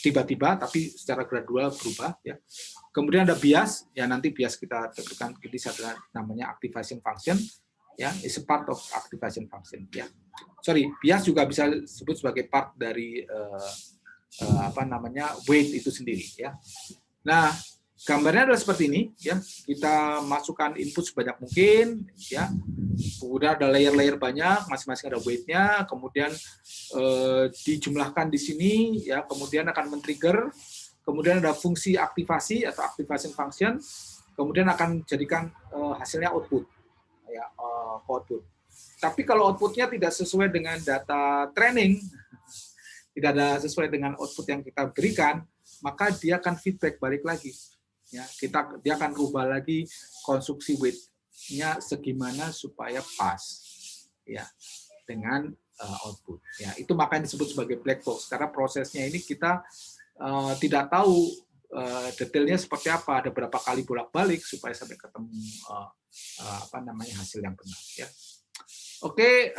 tiba-tiba, tapi secara gradual berubah, ya. Kemudian ada bias, ya, nanti bias kita tentukan, ini adalah namanya activation function, ya, is a part of activation function, ya. Sorry, bias juga bisa disebut sebagai part dari weight itu sendiri, ya. Nah, gambarnya adalah seperti ini, ya. Kita masukkan input sebanyak mungkin, ya. Kemudian ada layer-layer banyak, masing-masing ada weight-nya, kemudian dijumlahkan di sini, ya. Kemudian akan men-trigger, kemudian ada fungsi aktivasi atau activation function, kemudian akan jadikan hasilnya output, ya, output. Tapi kalau outputnya tidak sesuai dengan data training, tidak ada sesuai dengan output yang kita berikan, maka dia akan feedback balik lagi. Ya, dia akan rubah lagi konstruksi weight-nya segimana supaya pas, ya, dengan output. Ya, itu makanya disebut sebagai black box karena prosesnya ini kita tidak tahu detailnya seperti apa, ada berapa kali bolak-balik supaya sampai ketemu hasil yang benar, ya. Oke,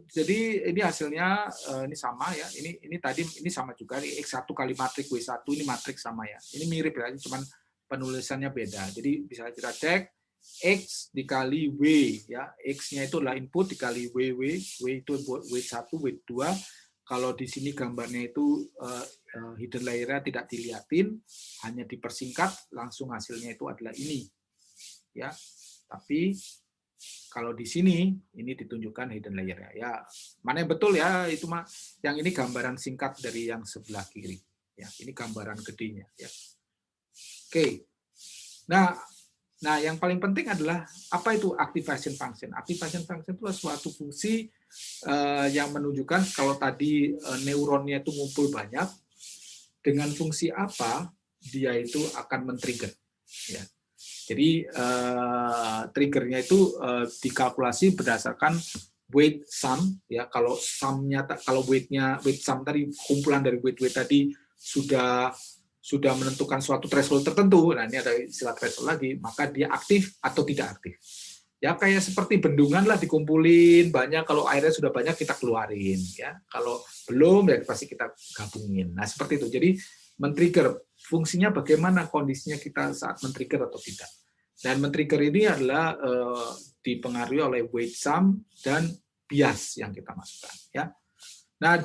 jadi ini hasilnya ini sama, ya. Ini tadi ini sama juga, ini X1 kali matrik W1, ini matrik sama, ya. Ini mirip, ya, cuman penulisannya beda. Jadi bisa kita cek X dikali W, ya. X-nya itu adalah input dikali W itu W1, W2. Kalau di sini gambarnya itu hidden layer-nya tidak dilihatin, hanya dipersingkat, langsung hasilnya itu adalah ini, ya. Tapi kalau di sini ini ditunjukkan hidden layer-nya, ya. Mana yang betul, ya, itu mah yang ini gambaran singkat dari yang sebelah kiri, ya. Ini gambaran gedenya, ya. Oke. Nah, yang paling penting adalah apa itu activation function. Activation function itu adalah suatu fungsi yang menunjukkan kalau tadi neuronnya itu ngumpul banyak, dengan fungsi apa dia itu akan men-trigger, ya. Jadi triggernya itu dikalkulasi berdasarkan weight sum, ya. Kalau sumnya, kalau weight sum tadi, kumpulan dari weight tadi sudah menentukan suatu threshold tertentu, nah ini ada istilah threshold lagi, maka dia aktif atau tidak aktif. Ya kayak seperti bendungan lah, dikumpulin banyak, kalau airnya sudah banyak kita keluarin, ya. Kalau belum ya pasti kita gabungin. Nah, seperti itu. Jadi men-trigger, fungsinya bagaimana kondisinya kita saat men-trigger atau tidak. Dan men-trigger ini adalah dipengaruhi oleh weight sum dan bias yang kita masukkan, ya. Nah,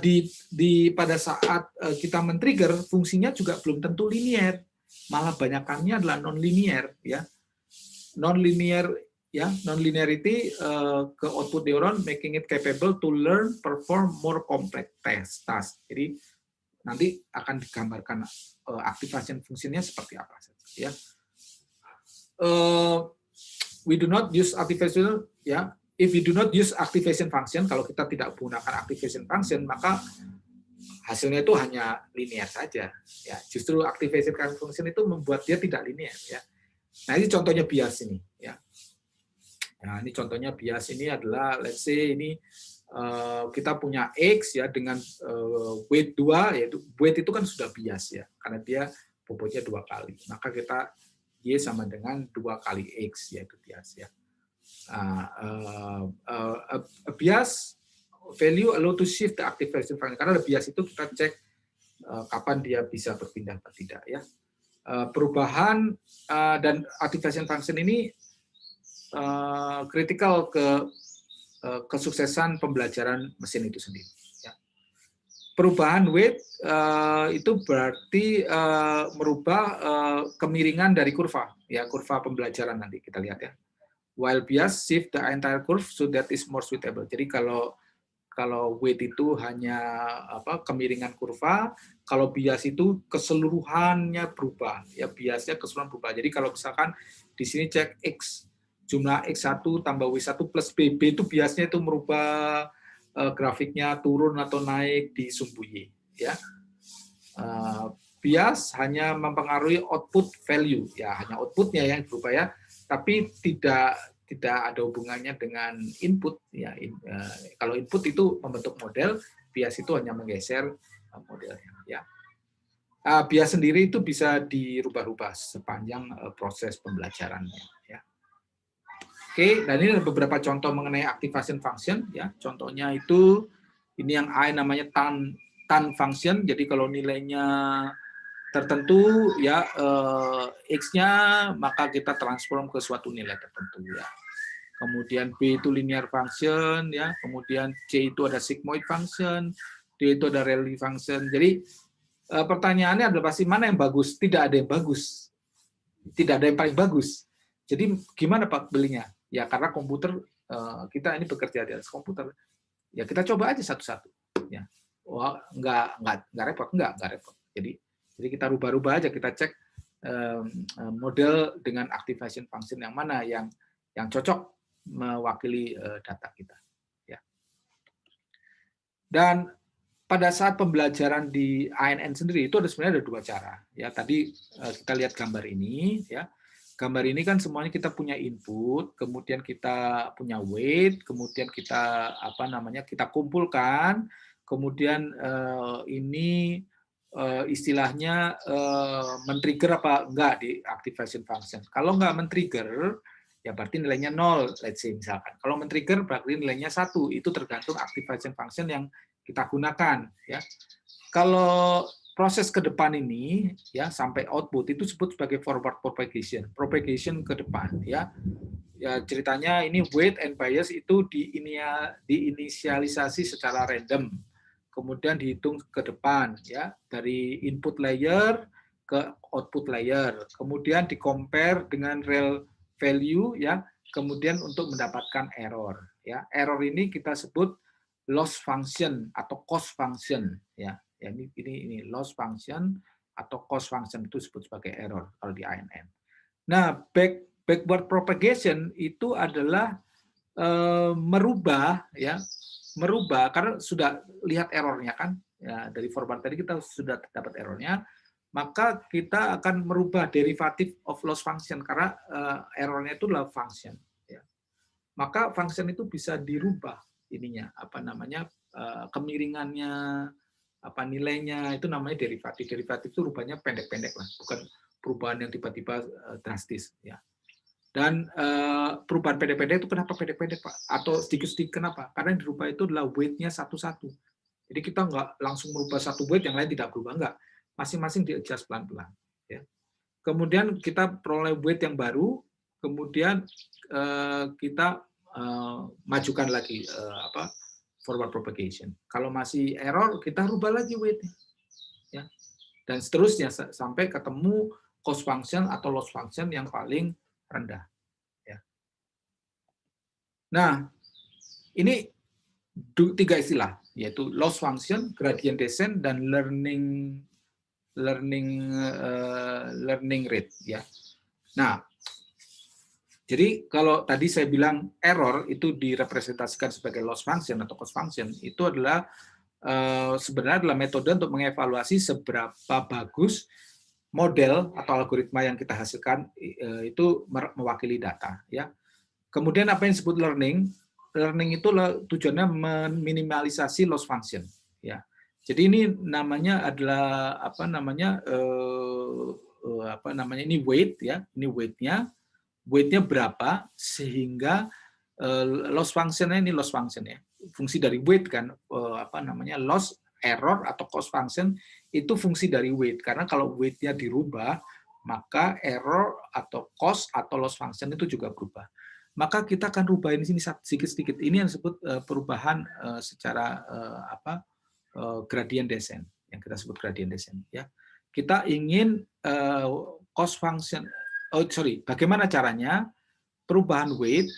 pada saat kita men-trigger, fungsinya juga belum tentu linear, malah banyakannya adalah non-linear, ya. Non-linear, ya, non-linearity ke output neuron, making it capable to learn, perform more complex tasks. Jadi nanti akan digambarkan activation fungsinya seperti apa saja, ya. We do not use activation, ya. If we do not use activation function, kalau kita tidak menggunakan activation function, maka hasilnya itu hanya linear saja, ya. Justru activation function itu membuat dia tidak linear, ya. Nah, ini contohnya bias ini, ya. Nah, ini contohnya bias ini adalah, let's say ini kita punya X, ya, dengan weight 2, yaitu weight itu kan sudah bias, ya, karena dia bobotnya 2 kali. Maka kita Y sama dengan 2 kali X, yaitu bias, ya. Bias value allow to shift the activation function, karena ada bias itu kita cek kapan dia bisa berpindah atau tidak, ya. Perubahan dan activation function ini kritikal ke kesuksesan pembelajaran mesin itu sendiri, ya. perubahan weight itu berarti merubah kemiringan dari kurva, ya kurva pembelajaran nanti kita lihat ya. While bias shift the entire curve so that is more suitable. Jadi kalau weight itu hanya kemiringan kurva, kalau bias itu keseluruhannya berubah, ya biasnya keseluruhan berubah. Jadi kalau misalkan di sini cek X, jumlah X1 tambah W1 plus BB itu biasnya itu merubah grafiknya turun atau naik di sumbu Y. Ya. Bias hanya mempengaruhi output value, ya hanya outputnya yang berubah ya, tapi tidak ada hubungannya dengan input ya. Kalau input itu membentuk model, bias itu hanya menggeser modelnya ya. Bias sendiri itu bisa dirubah-rubah sepanjang proses pembelajarannya ya. Oke, dan ini ada beberapa contoh mengenai activation function ya. Contohnya itu ini yang A namanya tan function. Jadi kalau nilainya tertentu ya X-nya maka kita transform ke suatu nilai tertentu ya. Kemudian B itu linear function ya, kemudian C itu ada sigmoid function, D itu ada Rayleigh function. Jadi pertanyaannya adalah pasti mana yang bagus? Tidak ada yang bagus. Tidak ada yang paling bagus. Jadi gimana Pak belinya? Ya karena komputer kita ini bekerja di atas komputer. Ya kita coba aja satu-satu ya. Wah, enggak repot, enggak repot. Jadi kita rubah-rubah aja, kita cek model dengan activation function yang mana yang cocok mewakili data kita. Ya. Dan pada saat pembelajaran di ANN sendiri itu sebenarnya ada dua cara. Ya tadi kita lihat gambar ini. Ya, gambar ini kan semuanya kita punya input, kemudian kita punya weight, kemudian kita kita kumpulkan, kemudian ini istilahnya men-trigger apa enggak di activation function. Kalau enggak men-trigger, ya berarti nilainya 0, let's say misalkan. Kalau men-trigger berarti nilainya 1, itu tergantung activation function yang kita gunakan. Ya. Kalau proses ke depan ini, ya sampai output itu disebut sebagai forward propagation, propagation ke depan. Ya, ceritanya ini weight and bias itu diinisialisasi secara random. Kemudian dihitung ke depan ya dari input layer ke output layer, kemudian di-compare dengan real value ya, kemudian untuk mendapatkan error ya. Error ini kita sebut loss function atau cost function ya. Ya ini loss function atau cost function itu disebut sebagai error kalau di ANN. Nah, backward propagation itu adalah merubah karena sudah lihat errornya kan ya, dari forward tadi kita sudah dapat errornya, maka kita akan merubah derivative of loss function karena errornya itu adalah function ya. Maka function itu bisa dirubah ininya kemiringannya, nilainya itu namanya derivatif. Derivatif itu rubahnya pendek-pendek lah, bukan perubahan yang tiba-tiba drastis ya. Dan perubahan pendek-pendek itu kenapa pendek-pendek Pak? Atau sedikit-sedikit kenapa? Karena yang dirubah itu adalah weight-nya satu-satu. Jadi kita nggak langsung merubah satu weight, yang lain tidak berubah, nggak. Masing-masing di-adjust pelan-pelan. Ya. Kemudian kita peroleh weight yang baru, kemudian kita majukan lagi forward propagation. Kalau masih error, kita rubah lagi weight-nya. Ya. Dan seterusnya sampai ketemu cost function atau loss function yang paling rendah. Ya. Nah, ini 3 istilah, yaitu loss function, gradient descent, dan learning rate. Ya. Nah, jadi kalau tadi saya bilang error itu direpresentasikan sebagai loss function atau cost function, itu adalah sebenarnya adalah metode untuk mengevaluasi seberapa bagus model atau algoritma yang kita hasilkan itu mewakili data ya. Kemudian apa yang disebut learning? Learning itu tujuannya meminimalisasi loss function ya. Jadi ini namanya adalah ini weight ya. Ini weight-nya berapa sehingga loss function-nya ini loss function ya. Fungsi dari weight kan loss, error atau cost function itu fungsi dari weight, karena kalau weight-nya dirubah maka error atau cost atau loss function itu juga berubah. Maka kita akan rubah ini sini sedikit-sedikit. Ini yang disebut perubahan secara gradient descent, yang kita sebut gradient descent. Ya, kita ingin cost function, bagaimana caranya perubahan weight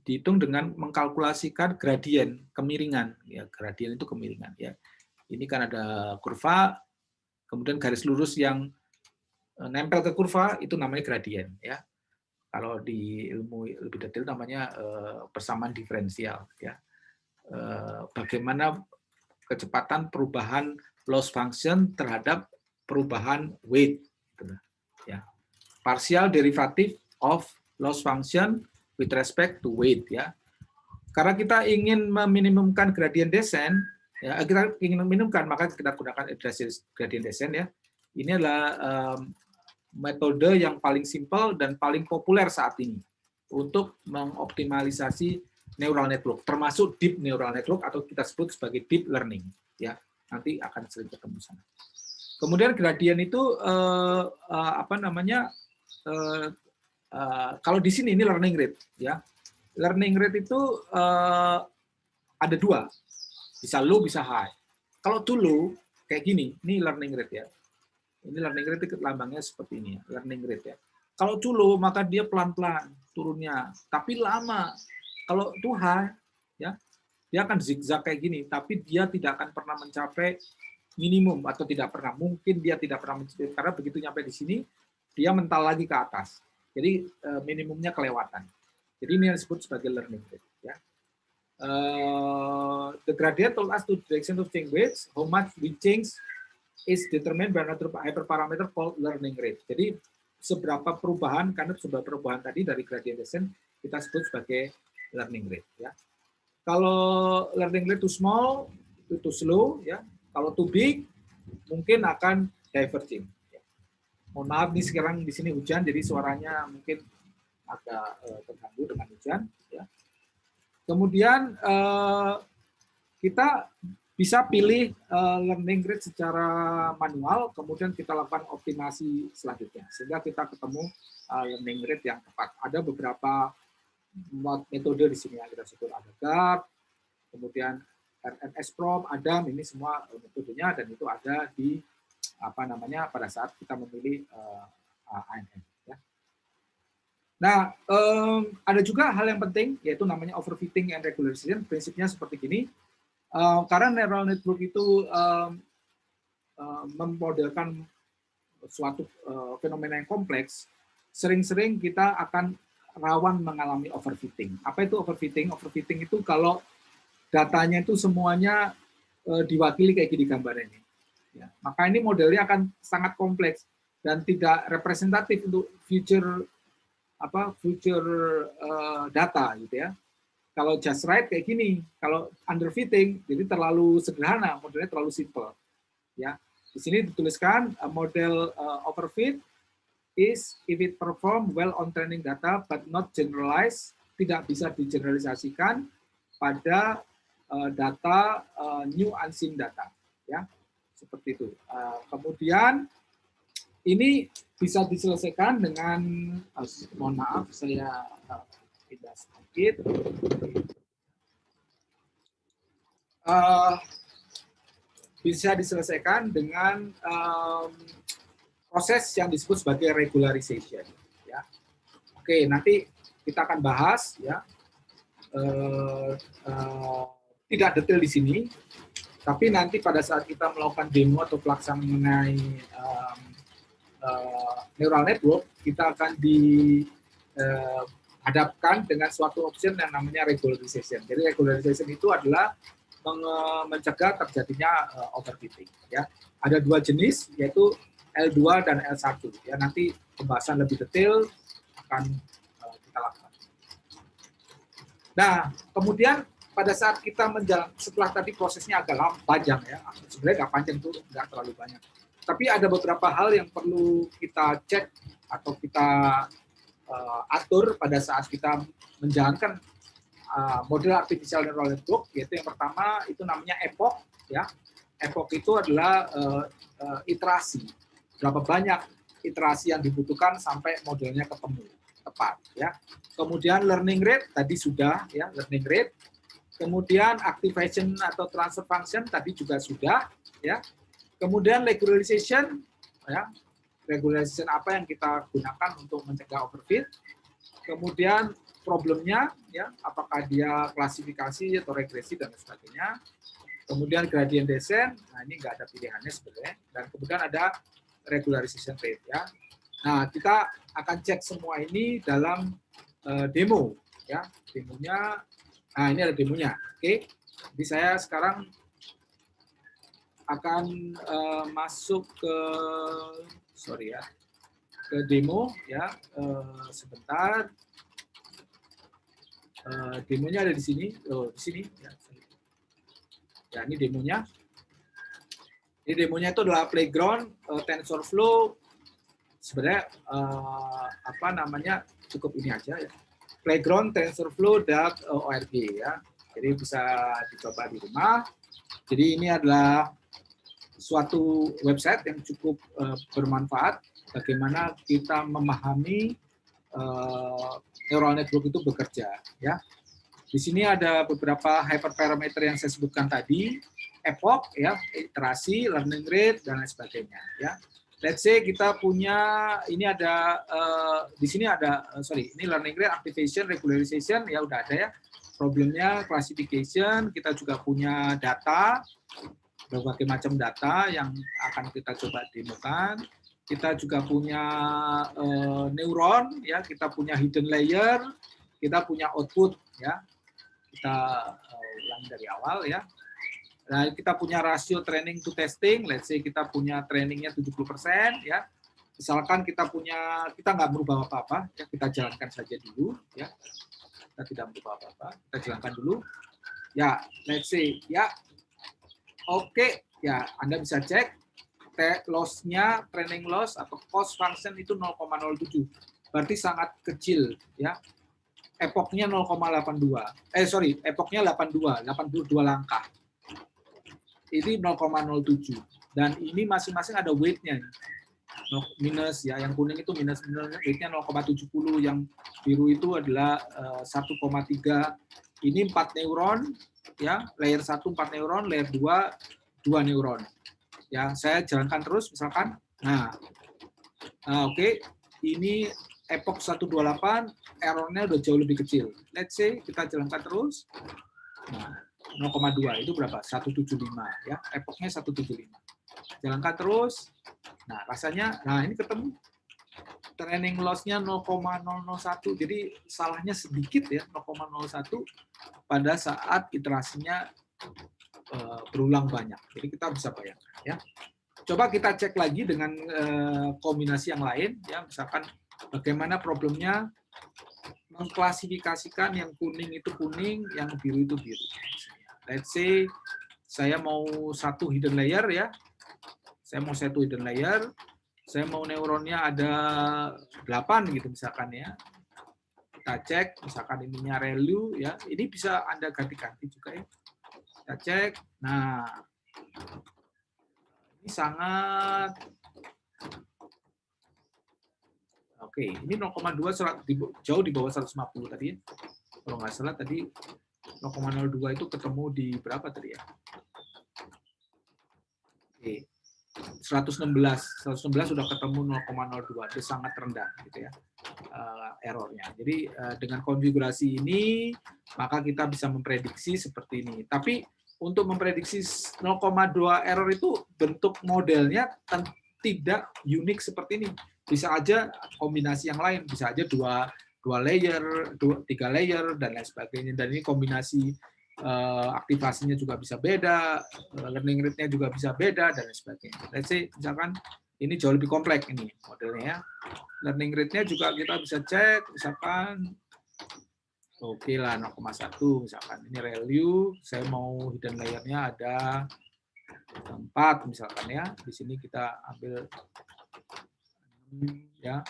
dihitung dengan mengkalkulasikan gradien kemiringan. Ya, gradien itu kemiringan. Ya, ini kan ada kurva, kemudian garis lurus yang nempel ke kurva itu namanya gradien. Ya, kalau di ilmu lebih detail namanya persamaan diferensial. Ya, bagaimana kecepatan perubahan loss function terhadap perubahan weight. Ya, partial derivative of loss function with respect to weight. Ya, karena kita ingin meminimumkan gradient descent, ya, kita ingin meminimumkan, maka kita gunakan gradient descent. Ya, ini adalah metode yang paling simpel dan paling populer saat ini untuk mengoptimalisasi neural network, termasuk deep neural network atau kita sebut sebagai deep learning. Ya, nanti akan sering ketemu sana. Kemudian gradien itu kalau di sini ini learning rate. Ya, learning rate itu ada dua, bisa low, bisa high. Kalau too low kayak gini, ini learning rate ya. Ini learning rate itu lambangnya seperti ini ya, learning rate ya. Kalau too low maka dia pelan-pelan turunnya, tapi lama. Kalau too high, ya, dia akan zigzag kayak gini, tapi dia tidak akan pernah mencapai minimum atau tidak pernah. Mungkin dia tidak pernah mencapai karena begitu nyampe di sini, dia mental lagi ke atas. Jadi minimumnya kelewatan. Jadi ini yang disebut sebagai learning rate. Ya. The gradient told us the direction of change weights, how much we change is determined by another hyperparameter called learning rate. Jadi seberapa perubahan, karena seberapa perubahan tadi dari gradient descent kita sebut sebagai learning rate. Ya. Kalau learning rate too small, itu too slow. Ya. Kalau too big, mungkin akan diverging. Ya. Mohon maaf nih sekarang di sini hujan, jadi suaranya mungkin agak terganggu dengan hujan. Ya. Kemudian kita bisa pilih learning rate secara manual, kemudian kita lakukan optimasi selanjutnya, sehingga kita ketemu learning rate yang tepat. Ada beberapa metode di sini yang kita sebut, ada GARD, kemudian RNS-PROM, ADAM, ini semua metodenya, dan itu ada di pada saat kita memilih ANN. Ya. Nah, ada juga hal yang penting, yaitu namanya overfitting and regularization. Prinsipnya seperti gini. Karena neural network itu memodelkan suatu fenomena yang kompleks, sering-sering kita akan rawan mengalami overfitting. Apa itu overfitting? Overfitting itu kalau datanya itu semuanya diwakili kayak gini gambarnya ini. Ya, maka ini modelnya akan sangat kompleks dan tidak representatif untuk future data gitu ya. Kalau just right kayak gini, kalau underfitting jadi terlalu sederhana, modelnya terlalu simple. Ya, di sini dituliskan model overfit is if it perform well on training data but not generalized, tidak bisa digeneralisasikan pada data new unseen data. Ya, seperti itu. Kemudian ini bisa diselesaikan dengan, mohon maaf saya pindah sedikit. Bisa diselesaikan dengan proses yang disebut sebagai regularization. Ya. Oke, nanti kita akan bahas ya. Tidak detail di sini, tapi nanti pada saat kita melakukan demo atau pelaksanaan mengenai neural network, kita akan dihadapkan dengan suatu option yang namanya regularization. Jadi regularization itu adalah mencegah terjadinya overfitting. Ya. Ada dua jenis, yaitu L2 dan L1. Ya, nanti pembahasan lebih detail akan kita lakukan. Nah, kemudian pada saat kita menjalankan, setelah tadi prosesnya agak panjang ya, sebenarnya nggak panjang tuh, nggak terlalu banyak. Tapi ada beberapa hal yang perlu kita cek atau kita atur pada saat kita menjalankan model artificial neural network, yaitu yang pertama itu namanya epoch. Ya, epoch itu adalah iterasi. Berapa banyak iterasi yang dibutuhkan sampai modelnya ketemu tepat. Ya. Kemudian learning rate tadi sudah ya, learning rate. Kemudian activation atau transfer function tadi juga sudah, ya. Kemudian regularization, ya. Regularization apa yang kita gunakan untuk mencegah overfit. Kemudian problemnya, ya, apakah dia klasifikasi atau regresi dan sebagainya. Kemudian gradient descent, nah ini nggak ada pilihannya sebenarnya. Dan kemudian ada regularization rate, ya. Nah, kita akan cek semua ini dalam demo, ya. Demonya, nah ini ada demonya, oke. Jadi saya sekarang akan masuk ke, sorry ya, ke demo, ya. Sebentar. Demonya ada di sini, di sini. Ya, ini demonya. Ini demonya itu adalah playground TensorFlow. Sebenarnya apa namanya, cukup ini aja ya. Playground TensorFlow.org, ya. Jadi bisa dicoba di rumah. Jadi ini adalah suatu website yang cukup bermanfaat bagaimana kita memahami neural network itu bekerja, ya. Di sini ada beberapa hyperparameter yang saya sebutkan tadi, epoch, ya, iterasi, learning rate, dan lain sebagainya, ya. Let's say kita punya, ini ada, di sini ada, ini learning rate, activation, regularization, ya udah ada ya. Problemnya classification, kita juga punya data, berbagai macam data yang akan kita coba demokan. Kita juga punya neuron, ya, kita punya hidden layer, kita punya output, ya. Kita ulangi dari awal, ya. Nah, kita punya rasio training to testing, let's say kita punya trainingnya 70%, ya. Misalkan kita nggak merubah apa-apa, ya, kita jalankan saja dulu, ya. Kita tidak merubah apa-apa, kita jalankan dulu. Ya, let's say, ya, oke, ya, Anda bisa cek loss-nya, training loss atau cost function itu 0,07. Berarti sangat kecil, ya. Epochnya 0,82. Epochnya 82 langkah. Ini 0,07. Dan ini masing-masing ada weight-nya. Minus, ya, yang kuning itu minus, weight-nya 0,70, yang biru itu adalah 1,3. Ini 4 neuron, ya, layer 1 4 neuron, layer 2 2 neuron. Ya, saya jalankan terus misalkan. Nah, oke. Ini epoch 128, errornya udah jauh lebih kecil. Let's say kita jalankan terus. Nah, 0,2 itu berapa? 175, ya. Epochnya 175. Jalankan terus. Nah, rasanya, nah ini ketemu training loss-nya 0,001. Jadi salahnya sedikit, ya, 0,01 pada saat iterasinya berulang banyak. Jadi kita bisa bayangkan, ya. Coba kita cek lagi dengan kombinasi yang lain, ya. Misalkan bagaimana problemnya mengklasifikasikan yang kuning itu kuning, yang biru itu biru. Let's say saya mau satu hidden layer, ya. Saya mau satu hidden layer, saya mau neuronnya ada 8 gitu misalkan, ya. Kita cek, misalkan ininya ReLU, ya. Ini bisa Anda ganti-ganti juga, ya. Kita cek. Nah, ini sangat oke, ini 0,2 jauh di bawah 150 tadi, ya. Kalau nggak salah tadi 0,02 itu ketemu di berapa tadi, ya? Oke. 116 sudah ketemu 0,02, itu sangat rendah gitu, ya, errornya. Jadi dengan konfigurasi ini maka kita bisa memprediksi seperti ini. Tapi untuk memprediksi 0,2 error itu bentuk modelnya tidak unik seperti ini. Bisa aja kombinasi yang lain, bisa aja dua layer, 3 layer dan lain sebagainya. Dan ini kombinasi aktivasinya juga bisa beda, learning rate-nya juga bisa beda, dan lain sebagainya. Let's say, misalkan ini jauh lebih kompleks ini modelnya, ya. Learning rate-nya juga kita bisa cek, misalkan oke lah 0,1, misalkan ini ReLU, saya mau hidden layer-nya ada 4 misalkan, ya. Di sini kita ambil, ya.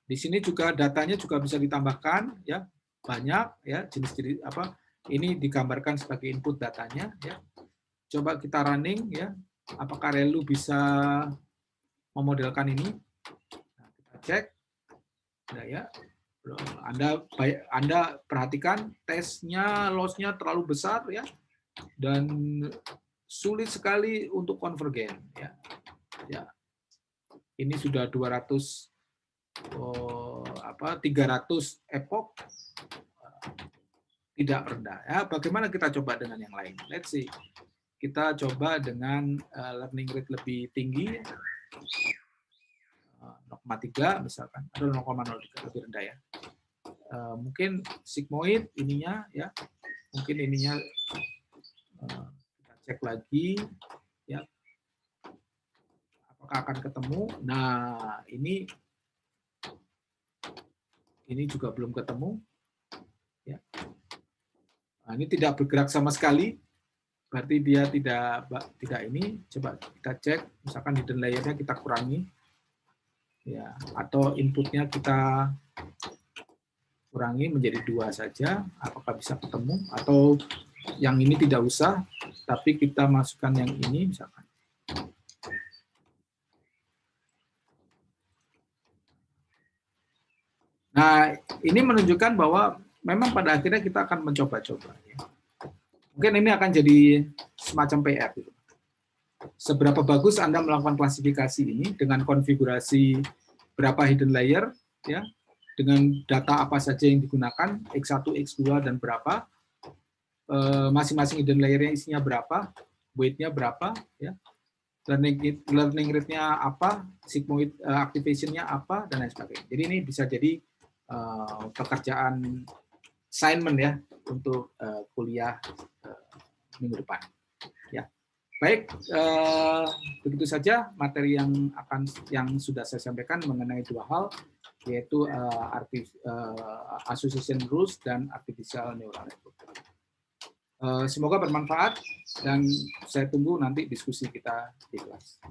Di sini juga datanya juga bisa ditambahkan, ya. Banyak, ya, jenis-jenis apa ini digambarkan sebagai input datanya, ya. Coba kita running, ya, apakah ReLU bisa memodelkan ini. Nah, kita cek, nah, ya, Anda perhatikan tesnya, loss-nya terlalu besar ya, dan sulit sekali untuk konvergen ya. Ya. Ini sudah 300 epoch tidak rendah. Ya, bagaimana kita coba dengan yang lain? Let's see. Kita coba dengan learning rate lebih tinggi, 0,3 misalkan, atau 0,03 lebih rendah ya. Mungkin sigmoid ininya ya, mungkin ininya kita cek lagi ya, apakah akan ketemu. Nah ini juga belum ketemu ya. Nah, ini tidak bergerak sama sekali, berarti dia tidak ini. Coba kita cek, misalkan hidden layer-nya kita kurangi ya, atau inputnya kita kurangi menjadi 2 saja, apakah bisa ketemu, atau yang ini tidak usah, tapi kita masukkan yang ini misalkan. Nah, ini menunjukkan bahwa memang pada akhirnya kita akan mencoba-coba. Ya. Mungkin ini akan jadi semacam PR. Gitu. Seberapa bagus Anda melakukan klasifikasi ini dengan konfigurasi berapa hidden layer, ya, dengan data apa saja yang digunakan, X1, X2, dan berapa, masing-masing hidden layer-nya isinya berapa, weight-nya berapa, ya, learning rate-nya apa, sigmoid activation-nya apa, dan lain sebagainya. Jadi ini bisa jadi pekerjaan assignment ya untuk kuliah minggu depan. Ya, baik, begitu saja materi yang sudah saya sampaikan mengenai 2 hal, yaitu association rules dan artificial neural network. Semoga bermanfaat dan saya tunggu nanti diskusi kita di kelas.